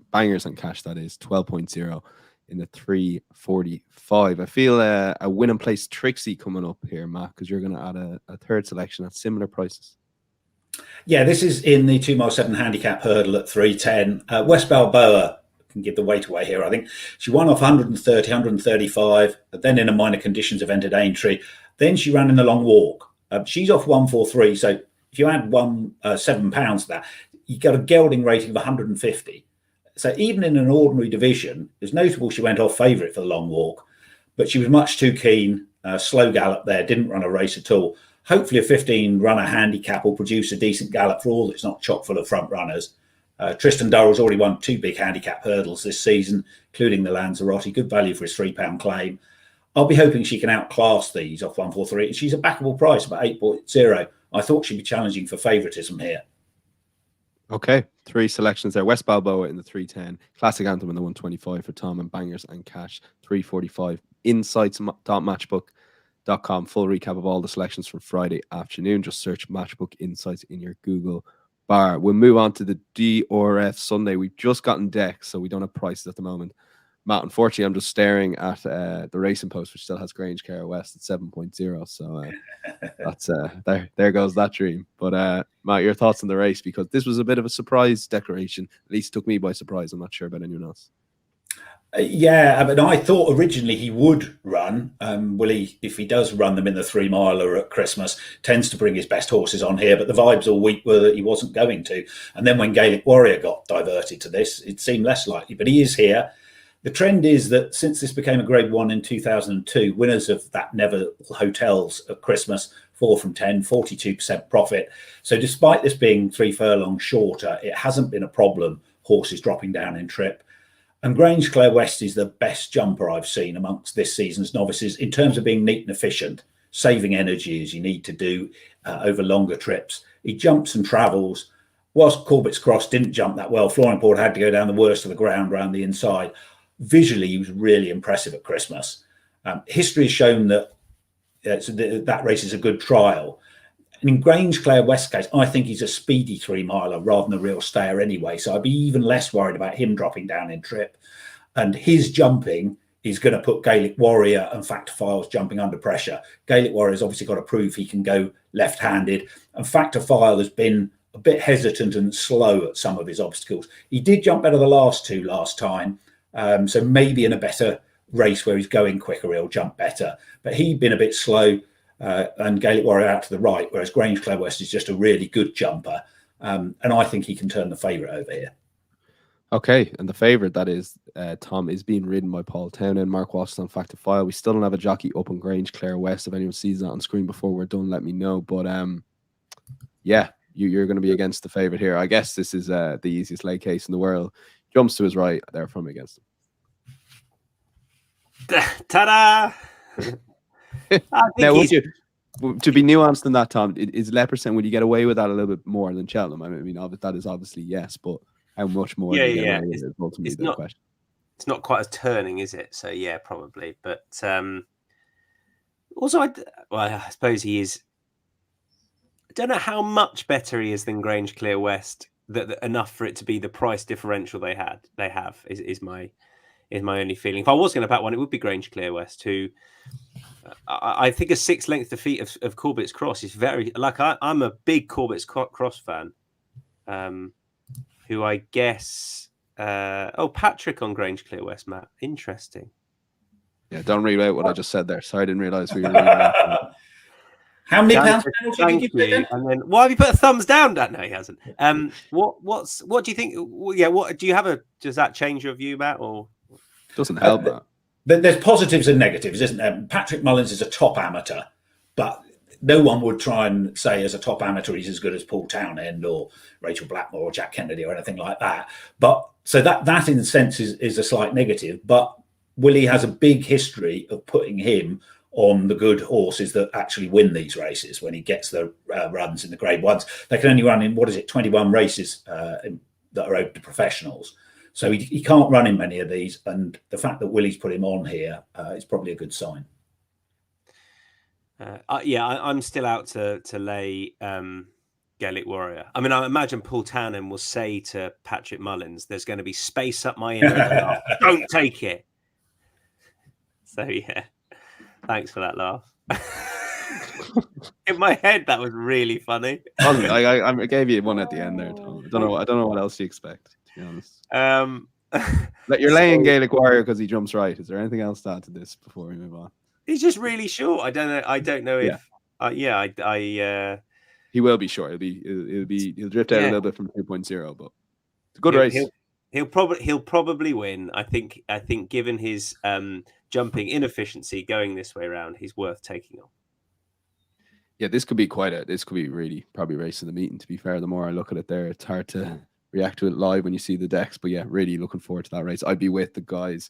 and Cash, that is 12.0 in the 345. I feel a win and place Trixie coming up here, Matt, because you're going to add a third selection at similar prices. Yeah, this is in the 2 mile 7 handicap hurdle at 310. West Balboa can give the weight away here. I think she won off 130, 135, then in a minor conditions event at Aintree. Then she ran in the long walk. She's off 143. So if you add £7 to that, you got a gelding rating of 150. So even in an ordinary division, it's notable she went off favourite for the long walk, but she was much too keen. Slow gallop there, didn't run a race at all. Hopefully a 15-runner handicap will produce a decent gallop for all that's not chock full of front runners. Tristan Durrell's already won 2 big handicap hurdles this season, including the Lanzarote. Good value for his £3 claim. I'll be hoping she can outclass these off 143. She's a backable price, about 8.0. I thought she'd be challenging for favouritism here. Okay, 3 selections there. West Balboa in the 310, Classic Anthem in the 125 for Tom, and Bangers and Cash 345. Insights.matchbook.com. Full recap of all the selections from Friday afternoon. Just search Matchbook Insights in your Google bar. We'll move on to the DRF Sunday. We've just gotten decks, so we don't have prices at the moment. Matt, unfortunately, I'm just staring at the Racing Post, which still has Grange Care West at 7.0. So that's there goes that dream. But Matt, your thoughts on the race, because this was a bit of a surprise declaration. At least took me by surprise. I'm not sure about anyone else. Yeah, I mean, I thought originally he would run. Willie, if he does run them in the 3 miler at Christmas, tends to bring his best horses on here. But the vibes all week were that he wasn't going to. And then when Gaelic Warrior got diverted to this, it seemed less likely. But he is here. The trend is that since this became a Grade 1 in 2002, winners of that Neville Hotels at Christmas, 4 from 10, 42% profit. So despite this being 3 furlongs shorter, it hasn't been a problem, horses dropping down in trip. And Grange Clare West is the best jumper I've seen amongst this season's novices in terms of being neat and efficient, saving energy as you need to do over longer trips. He jumps and travels. Whilst Corbett's Cross didn't jump that well, Floringport had to go down the worst of the ground around the inside. Visually, he was really impressive at Christmas. History has shown that that race is a good trial. And in Grange Clare West's case, I think he's a speedy 3 miler rather than a real stayer anyway. So I'd be even less worried about him dropping down in trip. And his jumping is going to put Gaelic Warrior and Factor Files jumping under pressure. Gaelic Warrior's obviously got to prove he can go left-handed. And Factor File has been a bit hesitant and slow at some of his obstacles. He did jump better the last 2 last time. So maybe in a better race where he's going quicker, he'll jump better. But he'd been a bit slow. And Gaelic Warrior out to the right, whereas Grange Clare West is just a really good jumper. And I think he can turn the favourite over here. Okay, and the favourite, that is, Tom, is being ridden by Paul Townend, Mark Watson on Factor File. We still don't have a jockey up on Grange Clare West. If anyone sees that on screen before we're done, let me know. But yeah, you're going to be against the favourite here. I guess this is the easiest lay case in the world. Jumps to his right, therefore I'm against him. Ta-da! Now, would you, to be nuanced in that, Tom, is Leopardstown, would you get away with that a little bit more than Cheltenham? I mean, that is obviously yes, but how much more? Yeah. Ultimately the question. It's not quite as turning, is it? So yeah, probably. But also, I suppose he is. I don't know how much better he is than Grange Clare West. That enough for it to be the price differential they have is my only feeling. If I was going to bet one, it would be Grange Clare West, who I think a 6-length defeat of Corbett's Cross is very like I'm a big Corbett's Cross fan, who I guess Patrick on Grange Clare West, Matt. Interesting. Yeah, don't read out what I just said there. Sorry, I didn't realise we were reading that. How many Dan pounds said, penalty thank did you put you. in? And then why have you put a thumbs down, Dan? No, he hasn't. What do you think? Yeah, what do you have does that change your view, Matt? Or doesn't help, Matt. There's positives and negatives, isn't there? Patrick Mullins is a top amateur, but no one would try and say as a top amateur he's as good as Paul Townend or Rachel Blackmore or Jack Kennedy or anything like that. But so that in a sense is a slight negative. But Willie has a big history of putting him on the good horses that actually win these races when he gets the runs in the Grade 1s. They can only run in, 21 races that are open to professionals. So he can't run in many of these, and the fact that Willie's put him on here is probably a good sign. I'm still out to lay Gaelic Warrior. I mean, I imagine Paul Townend will say to Patrick Mullins, "There's going to be space up my inner. Don't take it." So yeah, thanks for that laugh. In my head, that was really funny. I gave you one at the end there, Tom. I don't know what else you expect, to be honest. Like you're laying Gaelic Warrior because he jumps right. Is there anything else to add to this before we move on? He's just really short. I don't know if. He will be short. He'll drift out a little bit from 2.0, but it's a good race. He'll probably win. I think given his jumping inefficiency going this way around, he's worth taking on. Yeah, this could be really probably race of the meeting. To be fair, the more I look at it there, it's hard to react to it live when you see the decks. But yeah, really looking forward to that race. I'd be with the guys.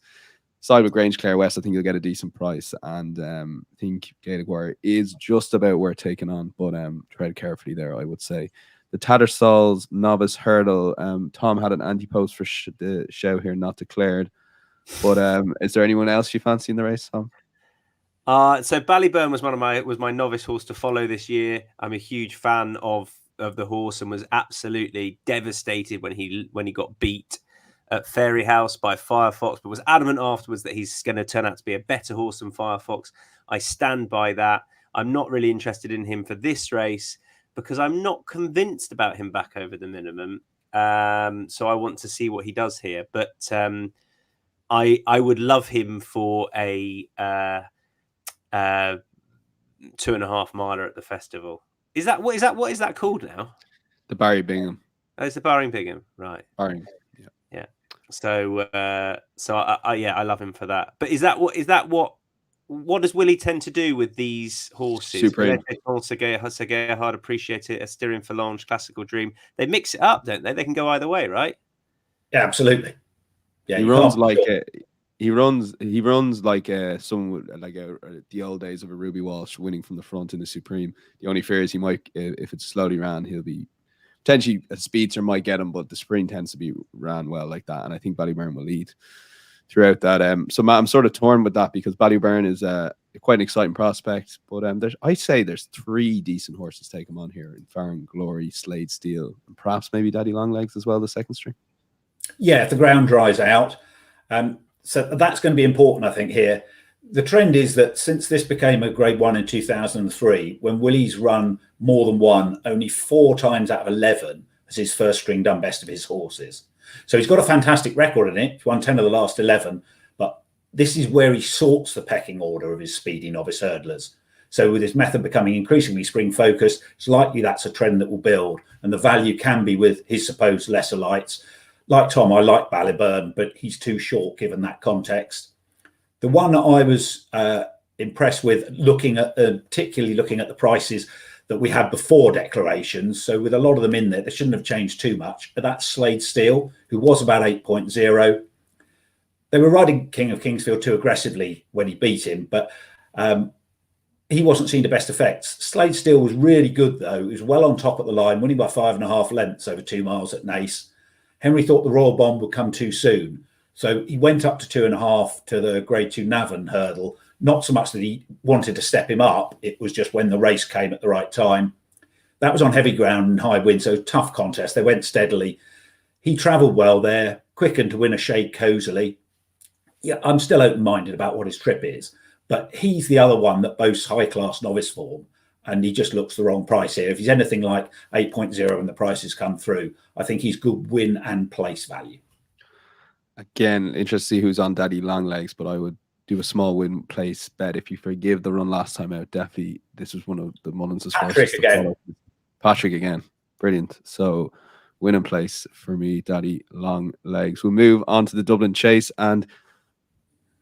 Side with Grange Clare West, I think you'll get a decent price, and I think Gaelic Warrior is just about worth taking on, but tread carefully there, I would say. The Tattersall's Novice Hurdle, Tom had an anti-post for the show here, not declared, but is there anyone else you fancy in the race, Tom? So Ballyburn was my novice horse to follow this year. I'm a huge fan of the horse and was absolutely devastated when he got beat at Fairy House by Firefox, but was adamant afterwards that he's going to turn out to be a better horse than Firefox. I stand by that. I'm not really interested in him for this race because I'm not convinced about him back over the minimum. So I want to see what he does here. But I would love him for a 2.5 miler at the festival. What is that called now? The Barry Bingham. Oh, it's the Barry Bingham, right? Barry. Yeah. So I love him for that. But is that what does Willie tend to do with these horses? Supreme. Segea Hard, Appreciate It, Styrian Falange, Classical Dream. They mix it up, don't they? They can go either way, right? Yeah, absolutely. Yeah, he runs like he runs like the old days of a Ruby Walsh winning from the front in the Supreme. The only fear is he might, if it's slowly ran, he'll be potentially a speedster might get him, but the sprint tends to be ran well like that, and I think Ballyburn will lead throughout that. So Matt, I'm sort of torn with that because Ballyburn is quite an exciting prospect, but I say there's 3 decent horses take him on here in Farron Glory, Slade Steel, and perhaps maybe Daddy Longlegs as well, the second string. Yeah, if the ground dries out. So that's going to be important, I think, here. The trend is that since this became a Grade 1 in 2003, when Willie's run more than one, only 4 times out of 11 has his first string done best of his horses. So he's got a fantastic record in it. He's won 10 of the last 11, but this is where he sorts the pecking order of his speedy novice hurdlers. So with his method becoming increasingly spring focused, it's likely that's a trend that will build, and the value can be with his supposed lesser lights. Like Tom, I like Ballyburn, but he's too short given that context. The one that I was impressed with, particularly looking at the prices that we had before declarations, so with a lot of them in there, they shouldn't have changed too much, but that's Slade Steel, who was about 8.0. They were riding King of Kingsfield too aggressively when he beat him, but he wasn't seeing the best effects. Slade Steel was really good, though. He was well on top at the line, winning by 5.5 lengths over 2 miles at Naas. Henry thought the Royal Bomb would come too soon, so he went up to 2.5 to the Grade 2 Navan hurdle. Not so much that he wanted to step him up, it was just when the race came at the right time. That was on heavy ground and high wind, so tough contest. They went steadily. He travelled well there, quickened to win a shade cosily. Yeah, I'm still open-minded about what his trip is, but he's the other one that boasts high-class novice form, and he just looks the wrong price here. If he's anything like 8.0 and the prices come through, I think he's good win and place value. Again, interested to see who's on Daddy Longlegs, but I would do a small win place bet. If you forgive the run last time out, definitely this was one of the Mullins' Patrick again. Patrick again. Brilliant. So win in place for me, Daddy Long Legs. We'll move on to the Dublin Chase. And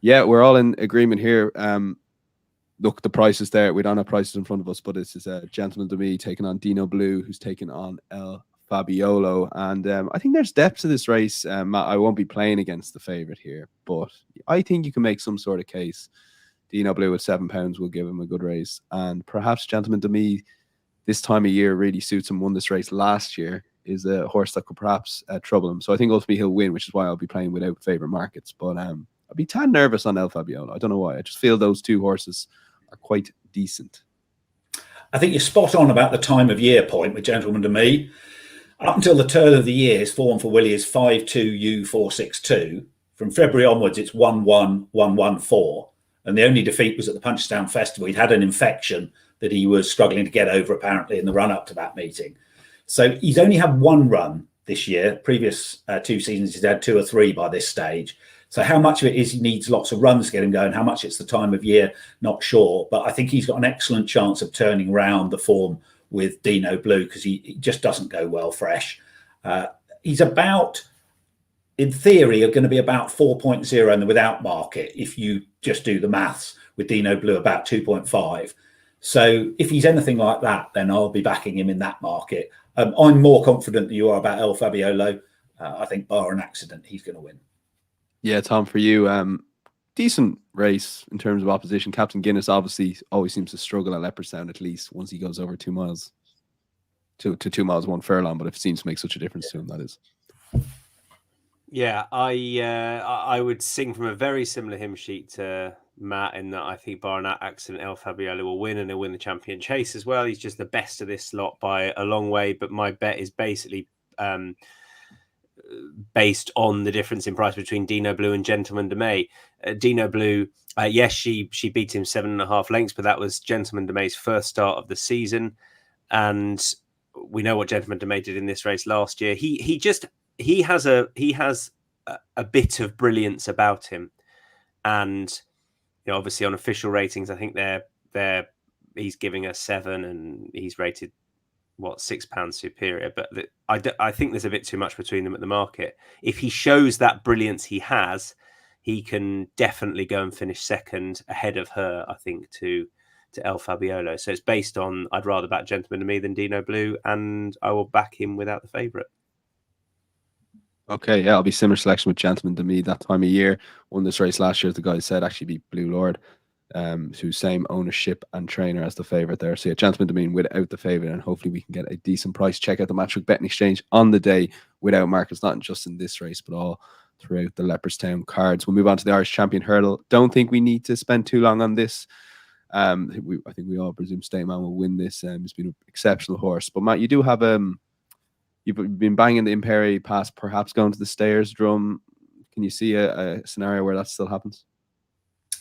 yeah, we're all in agreement here. Look, the price is there. We don't have prices in front of us, but this is a Gentleman to Me taking on Dino Blue, who's taking on El Fabiolo. And I think there's depth to this race. Matt, I won't be playing against the favourite here, but I think you can make some sort of case. Dino Blue at £7 will give him a good race. And perhaps Gentleman to Me this time of year really suits him. Won this race last year. Is a horse that could perhaps trouble him. So I think ultimately he'll win, which is why I'll be playing without favourite markets. But I'll be tad nervous on El Fabiolo. I don't know why. I just feel those two horses are quite decent. I think you're spot on about the time of year point with Gentleman to Me. Up until the turn of the year, his form for Willie is 5-2-U-4-6-2. From February onwards, it's 1-1-1-1-4. And the only defeat was at the Punchestown Festival. He'd had an infection that he was struggling to get over, apparently, in the run-up to that meeting. So he's only had one run this year. Previous 2 seasons, he's had 2 or 3 by this stage. So how much of it is he needs lots of runs to get him going, how much it's the time of year, not sure. But I think he's got an excellent chance of turning around the form with Dino Blue, because he just doesn't go well fresh. He's about, in theory, are going to be about 4.0 in the without market if you just do the maths, with Dino Blue about 2.5. So if he's anything like that, then I'll be backing him in that market. I'm more confident than you are about El Fabiolo. I think bar an accident, he's going to win. Yeah, Tom, for you, decent race in terms of opposition. Captain Guinness obviously always seems to struggle at Leopardstown, at least once he goes over 2 miles to 2 miles 1 furlong, but it seems to make such a difference to him, that is. Yeah, I would sing from a very similar hymn sheet to Matt, in that I think bar that accident, El Fabiolo will win, and he'll win the Champion Chase as well. He's just the best of this lot by a long way, but my bet is basically based on the difference in price between Dino Blue and Gentleman de May. Dino Blue, yes, she beat him 7.5 lengths, but that was Gentleman de May's first start of the season, and we know what Gentleman de May did in this race last year. He has a bit of brilliance about him, and obviously on official ratings, I think he's giving a 7, and he's rated £6 superior, but I think there's a bit too much between them at the market. If he shows that brilliance he has, he can definitely go and finish second ahead of her, I think, to El Fabiolo. So it's based on, I'd rather back Gentleman to Me than Dino Blue, and I will back him without the favourite. Okay, yeah, I'll be similar selection with Gentleman to Me that time of year. Won this race last year, as the guy said, actually beat Blue Lord, who's same ownership and trainer as the favourite there. So yeah, Gentleman to Me without the favourite, and hopefully we can get a decent price. Check out the Matchbook Betting Exchange on the day without markets, not just in this race, but all throughout the Leopardstown cards. We'll move on to the Irish Champion Hurdle. Don't think we need to spend too long on this. I think we all presume Stayman will win this. He's been an exceptional horse. But Matt, you do have you've been banging the Imperi Pass, perhaps going to the Stayers Drum. Can you see a scenario where that still happens?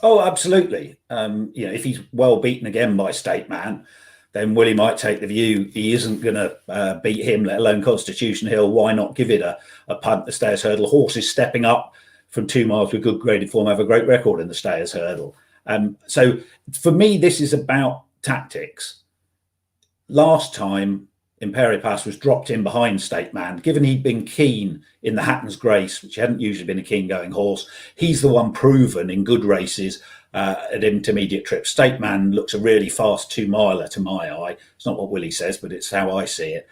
Oh, absolutely. If he's well beaten again by Stayman, then Willie might take the view he isn't going to beat him, let alone Constitution Hill. Why not give it a punt? The Stayers Hurdle. Horses stepping up from 2 miles with good graded form have a great record in the Stayers Hurdle. So for me, this is about tactics. Last time, Imperi Pass was dropped in behind Stayman. Given he'd been keen in the Hatton's Grace, which hadn't usually been a keen going horse, he's the one proven in good races at intermediate trips. Stayman looks a really fast 2 miler to my eye. It's not what Willie says, but it's how I see it.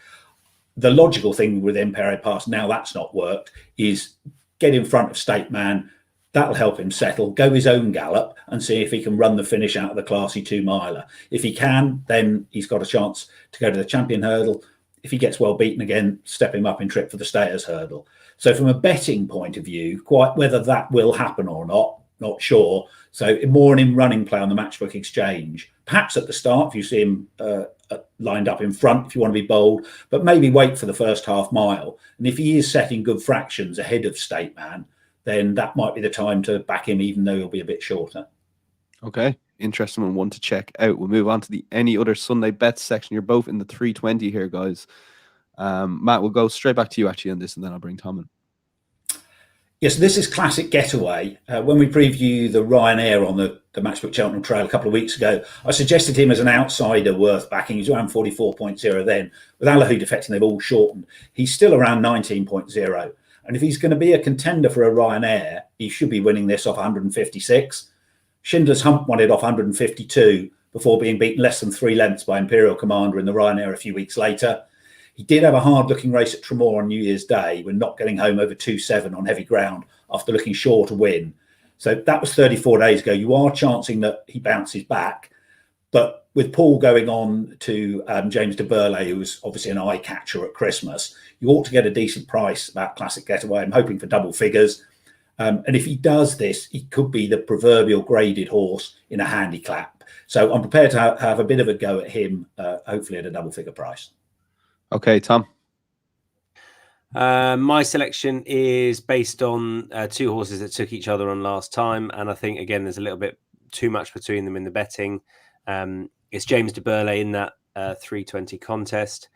The logical thing with Imperi Pass, now that's not worked, is get in front of Stayman. That'll help him settle, go his own gallop, and see if he can run the finish out of the classy 2 miler. If he can, then he's got a chance to go to the Champion Hurdle. If he gets well beaten again, step him up in trip for the Stayers Hurdle. So from a betting point of view, quite whether that will happen or not sure. So more an in-running play on the Matchbook Exchange. Perhaps at the start, if you see him lined up in front, if you want to be bold, but maybe wait for the first half mile. And if he is setting good fractions ahead of Stayman, then that might be the time to back him, even though he'll be a bit shorter. Okay, interesting one to check out. We'll move on to the any other Sunday bets section. You're both in the 320 here, guys. Matt, we'll go straight back to you actually on this, and then I'll bring Tom in. Yes, this is Classic Getaway. When we preview the Ryanair on the Matchbook Cheltenham Trail a couple of weeks ago, I suggested him as an outsider worth backing. He's around 44.0 then. With Alahud defecting, they've all shortened. He's still around 19.0. And if he's going to be a contender for a Ryanair, he should be winning this off 156. Schindler's Hump won it off 152 before being beaten less than 3 lengths by Imperial Commander in the Ryanair a few weeks later. He did have a hard-looking race at Tremor on New Year's Day when not getting home over 2.7 on heavy ground after looking sure to win. So that was 34 days ago. You are chancing that he bounces back. But with Paul going on to James de Burley, who was obviously an eye-catcher at Christmas, you ought to get a decent price about Classic Getaway. I'm hoping for double figures. And if he does this, he could be the proverbial graded horse in a handicap. So I'm prepared to have a bit of a go at him, hopefully at a double-figure price. Okay, Tom. My selection is based on 2 horses that took each other on last time, and I think again there's a little bit too much between them in the betting. It's James de Burley in that 320 contest.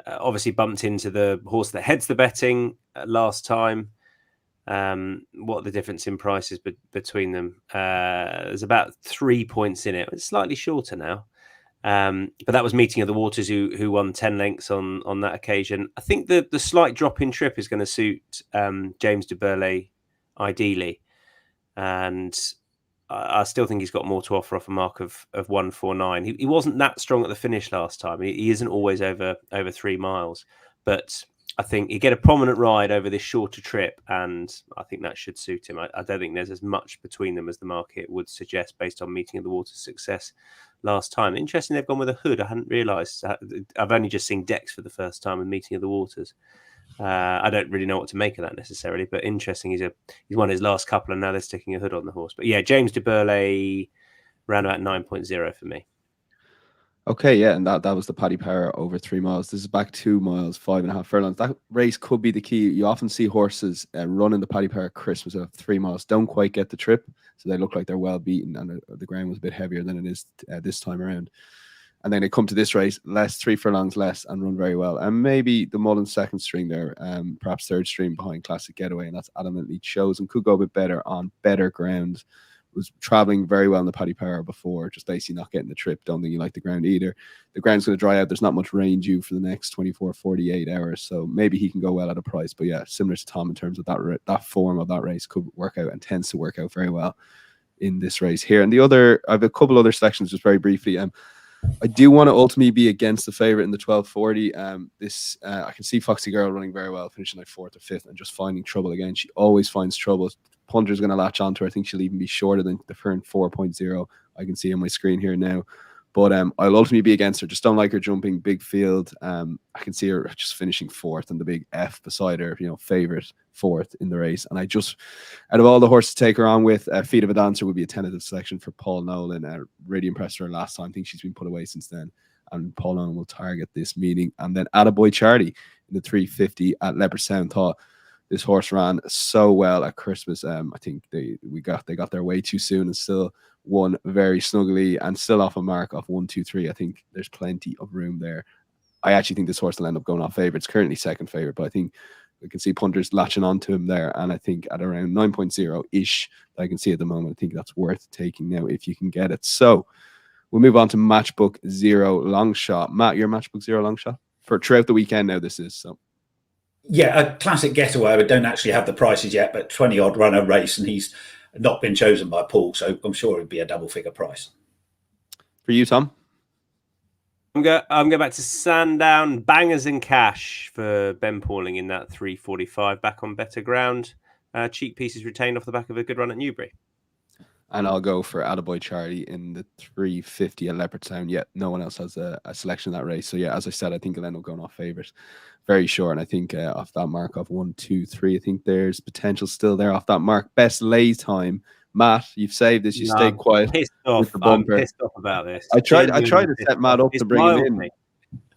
Obviously bumped into the horse that heads the betting last time. What are the difference in prices between them? There's about 3 points in it. It's slightly shorter now. But that was Meeting of the Waters who won 10 lengths on that occasion. I think the slight drop in trip is going to suit James de Burley ideally, and I still think he's got more to offer off a mark of 149. He wasn't that strong at the finish last time. He isn't always over 3 miles, but I think you get a prominent ride over this shorter trip, and I think that should suit him. I don't think there's as much between them as the market would suggest based on Meeting of the Waters' success last time. Interesting, they've gone with a hood. I hadn't realised. I've only just seen Dex for the first time in Meeting of the Waters. I don't really know what to make of that necessarily, but interesting. He's won his last couple, and now they're sticking a hood on the horse. But yeah, James de Burley round about 9.0 for me. Okay, yeah, and that was the Paddy Power over 3 miles. This is back 2 miles, 5.5 furlongs. That race could be the key. You often see horses running the Paddy Power Christmas at 3 miles, don't quite get the trip, so they look like they're well beaten, and the ground was a bit heavier than it is this time around. And then they come to this race, 3 furlongs less, and run very well. And maybe the Mullen second string there, perhaps third string behind Classic Getaway, and that's adamantly chosen. Could go a bit better on better ground. Was traveling very well in the Paddy Power before, just basically not getting the trip. Don't think you like the ground either. The ground's going to dry out. There's not much rain due for the next 24, 48 hours. So maybe he can go well at a price. But yeah, similar to Tom in terms of that form of that race could work out and tends to work out very well in this race here. And I have a couple other selections just very briefly. I do want to ultimately be against the favorite in the 1240. I can see Foxy Girl running very well, finishing like 4th or 5th and just finding trouble again. She always finds trouble. Punter's going to latch onto her. I think she'll even be shorter than the current 4.0. I can see on my screen here now. But I'll ultimately be against her. Just don't like her jumping big field. I can see her just finishing 4th and the big F beside her, favorite 4th in the race. And I just, out of all the horses to take her on with, Feet of a Dancer would be a tentative selection for Paul Nolan. Really impressed her last time. I think she's been put away since then. And Paul Nolan will target this meeting. And then Attaboy Charlie in the 350 at Leopardstown. Thought this horse ran so well at Christmas. I think they got there way too soon and still won very snugly and still off a mark of 1, 2, 3. I think there's plenty of room there. I actually think this horse will end up going off favourite. It's currently second favourite, but I think we can see punters latching onto him there. And I think at around 9.0-ish, I can see at the moment, I think that's worth taking now if you can get it. So we'll move on to Matchbook Zero Long Shot. Matt, your Matchbook Zero Long Shot for throughout the weekend now. This is so. Yeah, a Classic Getaway. I don't actually have the prices yet, but 20-odd runner race, and he's not been chosen by Paul, so I'm sure it'd be a double-figure price. For you, Tom? I'm going back to Sandown, Bangers and Cash for Ben Pauling in that 345, back on better ground. Cheap pieces retained off the back of a good run at Newbury. And I'll go for Attaboy Charlie in the 350 at Leopardstown. Yeah, no one else has a selection in that race. So yeah, as I said, I think he'll end up going off favourite. Very sure. And I think off that mark of 1, 2, 3, I think there's potential still there off that mark. Best lay time. Matt, you've saved this. You stayed quiet. I'm pissed off about this. I tried to set Matt up to bring him in.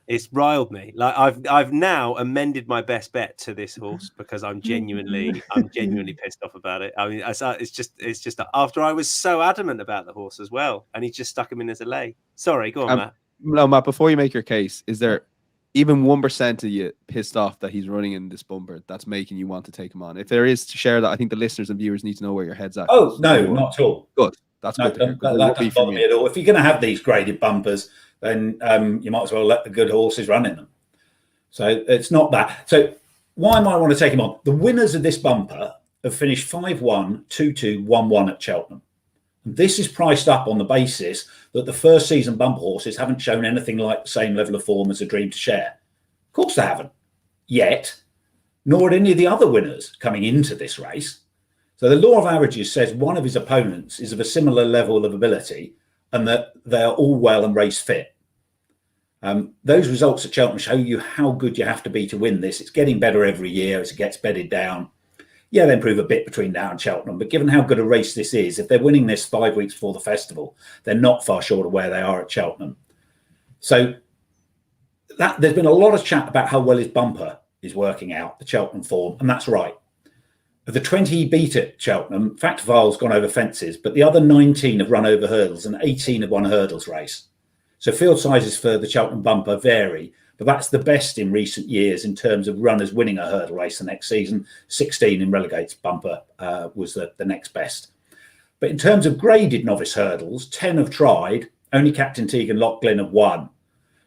It's riled me. Like I've now amended my best bet to this horse because I'm genuinely pissed off about it. I mean, it's just after I was so adamant about the horse as well, and he just stuck him in as a lay. Sorry, go on, Matt. No, Matt. Before you make your case, is there even 1% of you pissed off that he's running in this bumper, that's making you want to take him on. If there is to share that, I think the listeners and viewers need to know where your head's at. Oh, no, not at all. Good. That's good to hear. That doesn't bother me at all. If you're going to have these graded bumpers, then you might as well let the good horses run in them. So it's not that. So why might I want to take him on? The winners of this bumper have finished 5-1, 2-2, 1-1 at Cheltenham. And this is priced up on the basis that the first season bumper horses haven't shown anything like the same level of form as a Dream to Share. Of course they haven't yet, nor had any of the other winners coming into this race. So the law of averages says one of his opponents is of a similar level of ability and that they are all well and race fit. Those results at Cheltenham show you how good you have to be to win this. It's getting better every year as it gets bedded down. Yeah, they improve a bit between now and Cheltenham, but given how good a race this is, if they're winning this 5 weeks before the festival, they're not far short of where they are at Cheltenham. So there's been a lot of chat about how well his bumper is working out, the Cheltenham form, and that's right. Of the 20 he beat at Cheltenham, Factorvile's gone over fences, but the other 19 have run over hurdles and 18 have won a hurdles race. So field sizes for the Cheltenham bumper vary, but that's the best in recent years in terms of runners winning a hurdle race the next season. 16 in Relegate's bumper was the next best. But in terms of graded novice hurdles, 10 have tried, only Captain Tegan Loughlin have won.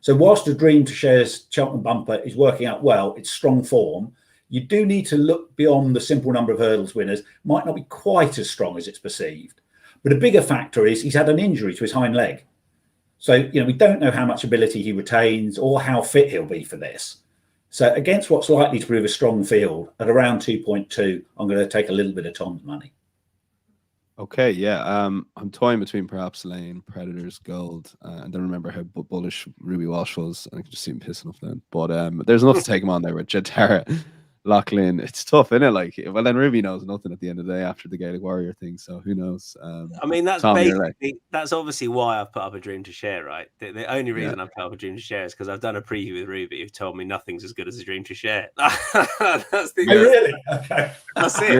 So whilst the Dream to Share's Cheltenham bumper is working out well, it's strong form, you do need to look beyond the simple number of hurdles winners. Might not be quite as strong as it's perceived. But a bigger factor is he's had an injury to his hind leg. So, we don't know how much ability he retains or how fit he'll be for this. So against what's likely to prove a strong field at around 2.2, I'm going to take a little bit of Tom's money. Okay, yeah. I'm toying between perhaps Lane, Predators, Gold, and then remember how bullish Ruby Walsh was. I can just see him pissing off then. But there's enough to take him on there with Jatara, Loughlin. It's tough, isn't it? Like, well, then Ruby knows nothing at the end of the day after the Gaelic Warrior thing, so who knows? I mean, that's Tom, that's obviously why I've put up a Dream to Share, right? The only reason I've put up a Dream to Share is because I've done a preview with Ruby who told me nothing's as good as a Dream to Share. Really? Okay. That's it.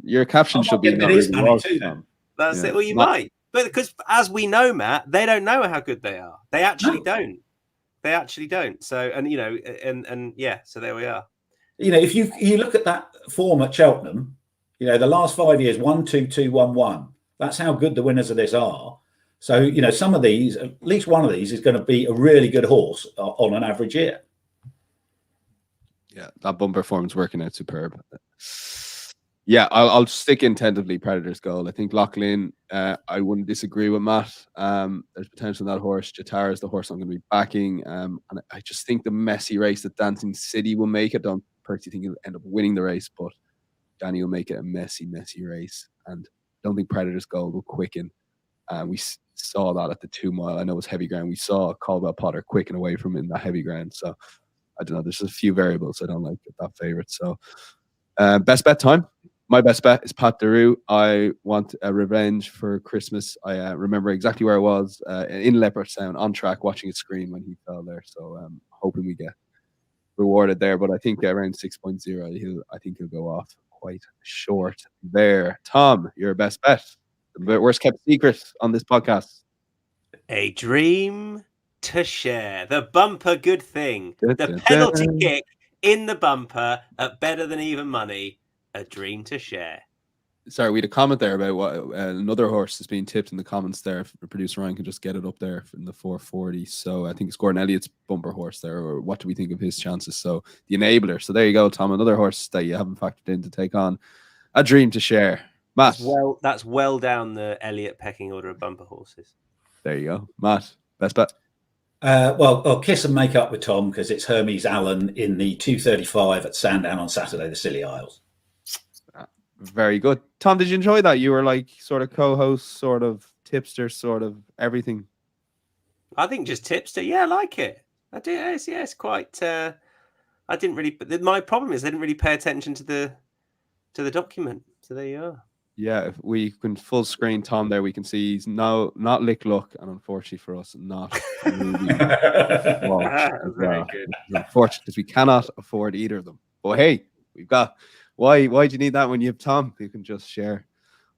Your caption should be not Ruby Walsh. That's it. Well, you might. But because, as we know, Matt, they don't know how good they are. They actually don't. They actually don't. So, and so there we are. If you look at that form at Cheltenham, the last 5 years, 1-2, 2-1-1. That's how good the winners of this are. So, some of these, at least one of these, is going to be a really good horse on an average year. Yeah, that bumper form's working out superb. Yeah, I'll stick in tentatively Predators Goal. I think Loughlin, I wouldn't disagree with Matt. There's potential in that horse. Jatara is the horse I'm going to be backing. And I just think the messy race that Dancing City will make it. Don't personally think he'll end up winning the race, but Danny will make it a messy race. And I don't think Predators Goal will quicken. We saw that at the 2 mile. I know it was heavy ground. We saw Caldwell Potter quicken away from it in that heavy ground. So I don't know. There's just a few variables I don't like at that favorite. So best bet time. My best bet is Pat Daru. I want a revenge for Christmas. I remember exactly where I was in Leopardstown on track watching it screen when he fell there. So hoping we get rewarded there. But I think around 6.0, I think he'll go off quite short there. Tom, your best bet. The worst kept secret on this podcast. A Dream to Share. The bumper good thing. The penalty kick in the bumper at better than even money. A Dream to Share. Sorry, we had a comment there about what another horse is being tipped in the comments there. If producer Ryan can just get it up there in the 440. So I think it's Gordon Elliott's bumper horse there. Or what do we think of his chances? So the Enabler. So there you go, Tom. Another horse that you haven't factored in to take on A Dream to Share. Matt. That's well down the Elliott pecking order of bumper horses. There you go. Matt, best bet. Well, I'll kiss and make up with Tom because it's Hermes Allen in the 2:35 at Sandown on Saturday, the Scilly Isles. Very good. Tom, did you enjoy that? You were like sort of co-host, sort of tipster, sort of everything. I think just tipster. Yeah, I like it. I do. Yes, it's quite. I didn't really. But my problem is I didn't really pay attention to the document. So there you are. Yeah, if we can full screen Tom there, we can see he's now not Lick Luck, and unfortunately for us, not Ruby Walsh. Very good. Unfortunately, because we cannot afford either of them. But hey, we've got. Why do you need that when you have Tom? You can just share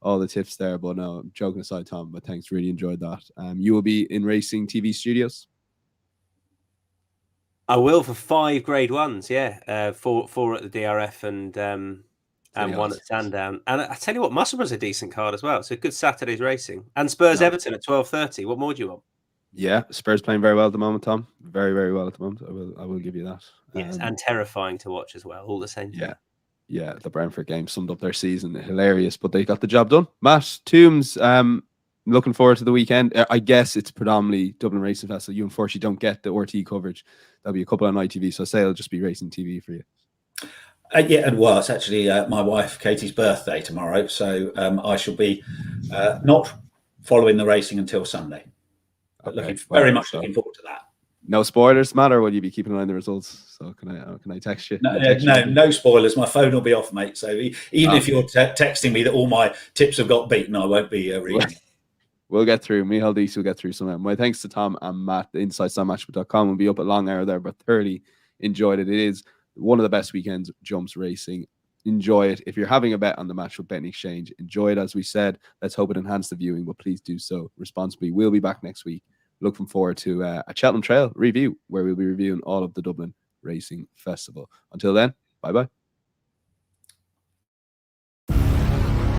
all the tips there. But no, joking aside, Tom, but thanks. Really enjoyed that. You will be in Racing TV Studios. I will for 5 Grade 1s, yeah. 4 at the DRF and 1 at Sandown. And I tell you what, Musselburgh's a decent card as well. It's a good Saturday's racing. And Spurs Everton at 12:30. What more do you want? Yeah, Spurs playing very well at the moment, Tom. Very, very well at the moment. I will give you that. Yes, and terrifying to watch as well. All the same. Yeah. The Brentford game summed up their season. Hilarious, but they got the job done. Matt Tombs, looking forward to the weekend. I guess it's predominantly Dublin Racing Festival. You unfortunately don't get the RT coverage. There'll be a couple on ITV, so I say it'll just be racing TV for you. Yeah, and well, it's actually my wife Katie's birthday tomorrow, so I shall be not following the racing until Sunday. But very much looking forward to that. No spoilers, Matt, or will you be keeping an eye on the results? So can I text you? No spoilers. My phone will be off, mate. So even if you're texting me that all my tips have got beaten, I won't be reading. We'll get through. Michal Deese will get through somehow. My thanks to Tom and Matt. The InsideStandMatchBet.com will be up at long hour there, but thoroughly enjoyed it. It is one of the best weekends jumps racing. Enjoy it. If you're having a bet on the match with Betting Exchange, enjoy it. As we said, let's hope it enhances the viewing, but please do so responsibly. We'll be back next week. Looking forward to a Cheltenham Trail review where we'll be reviewing all of the Dublin Racing Festival. Until then, bye-bye.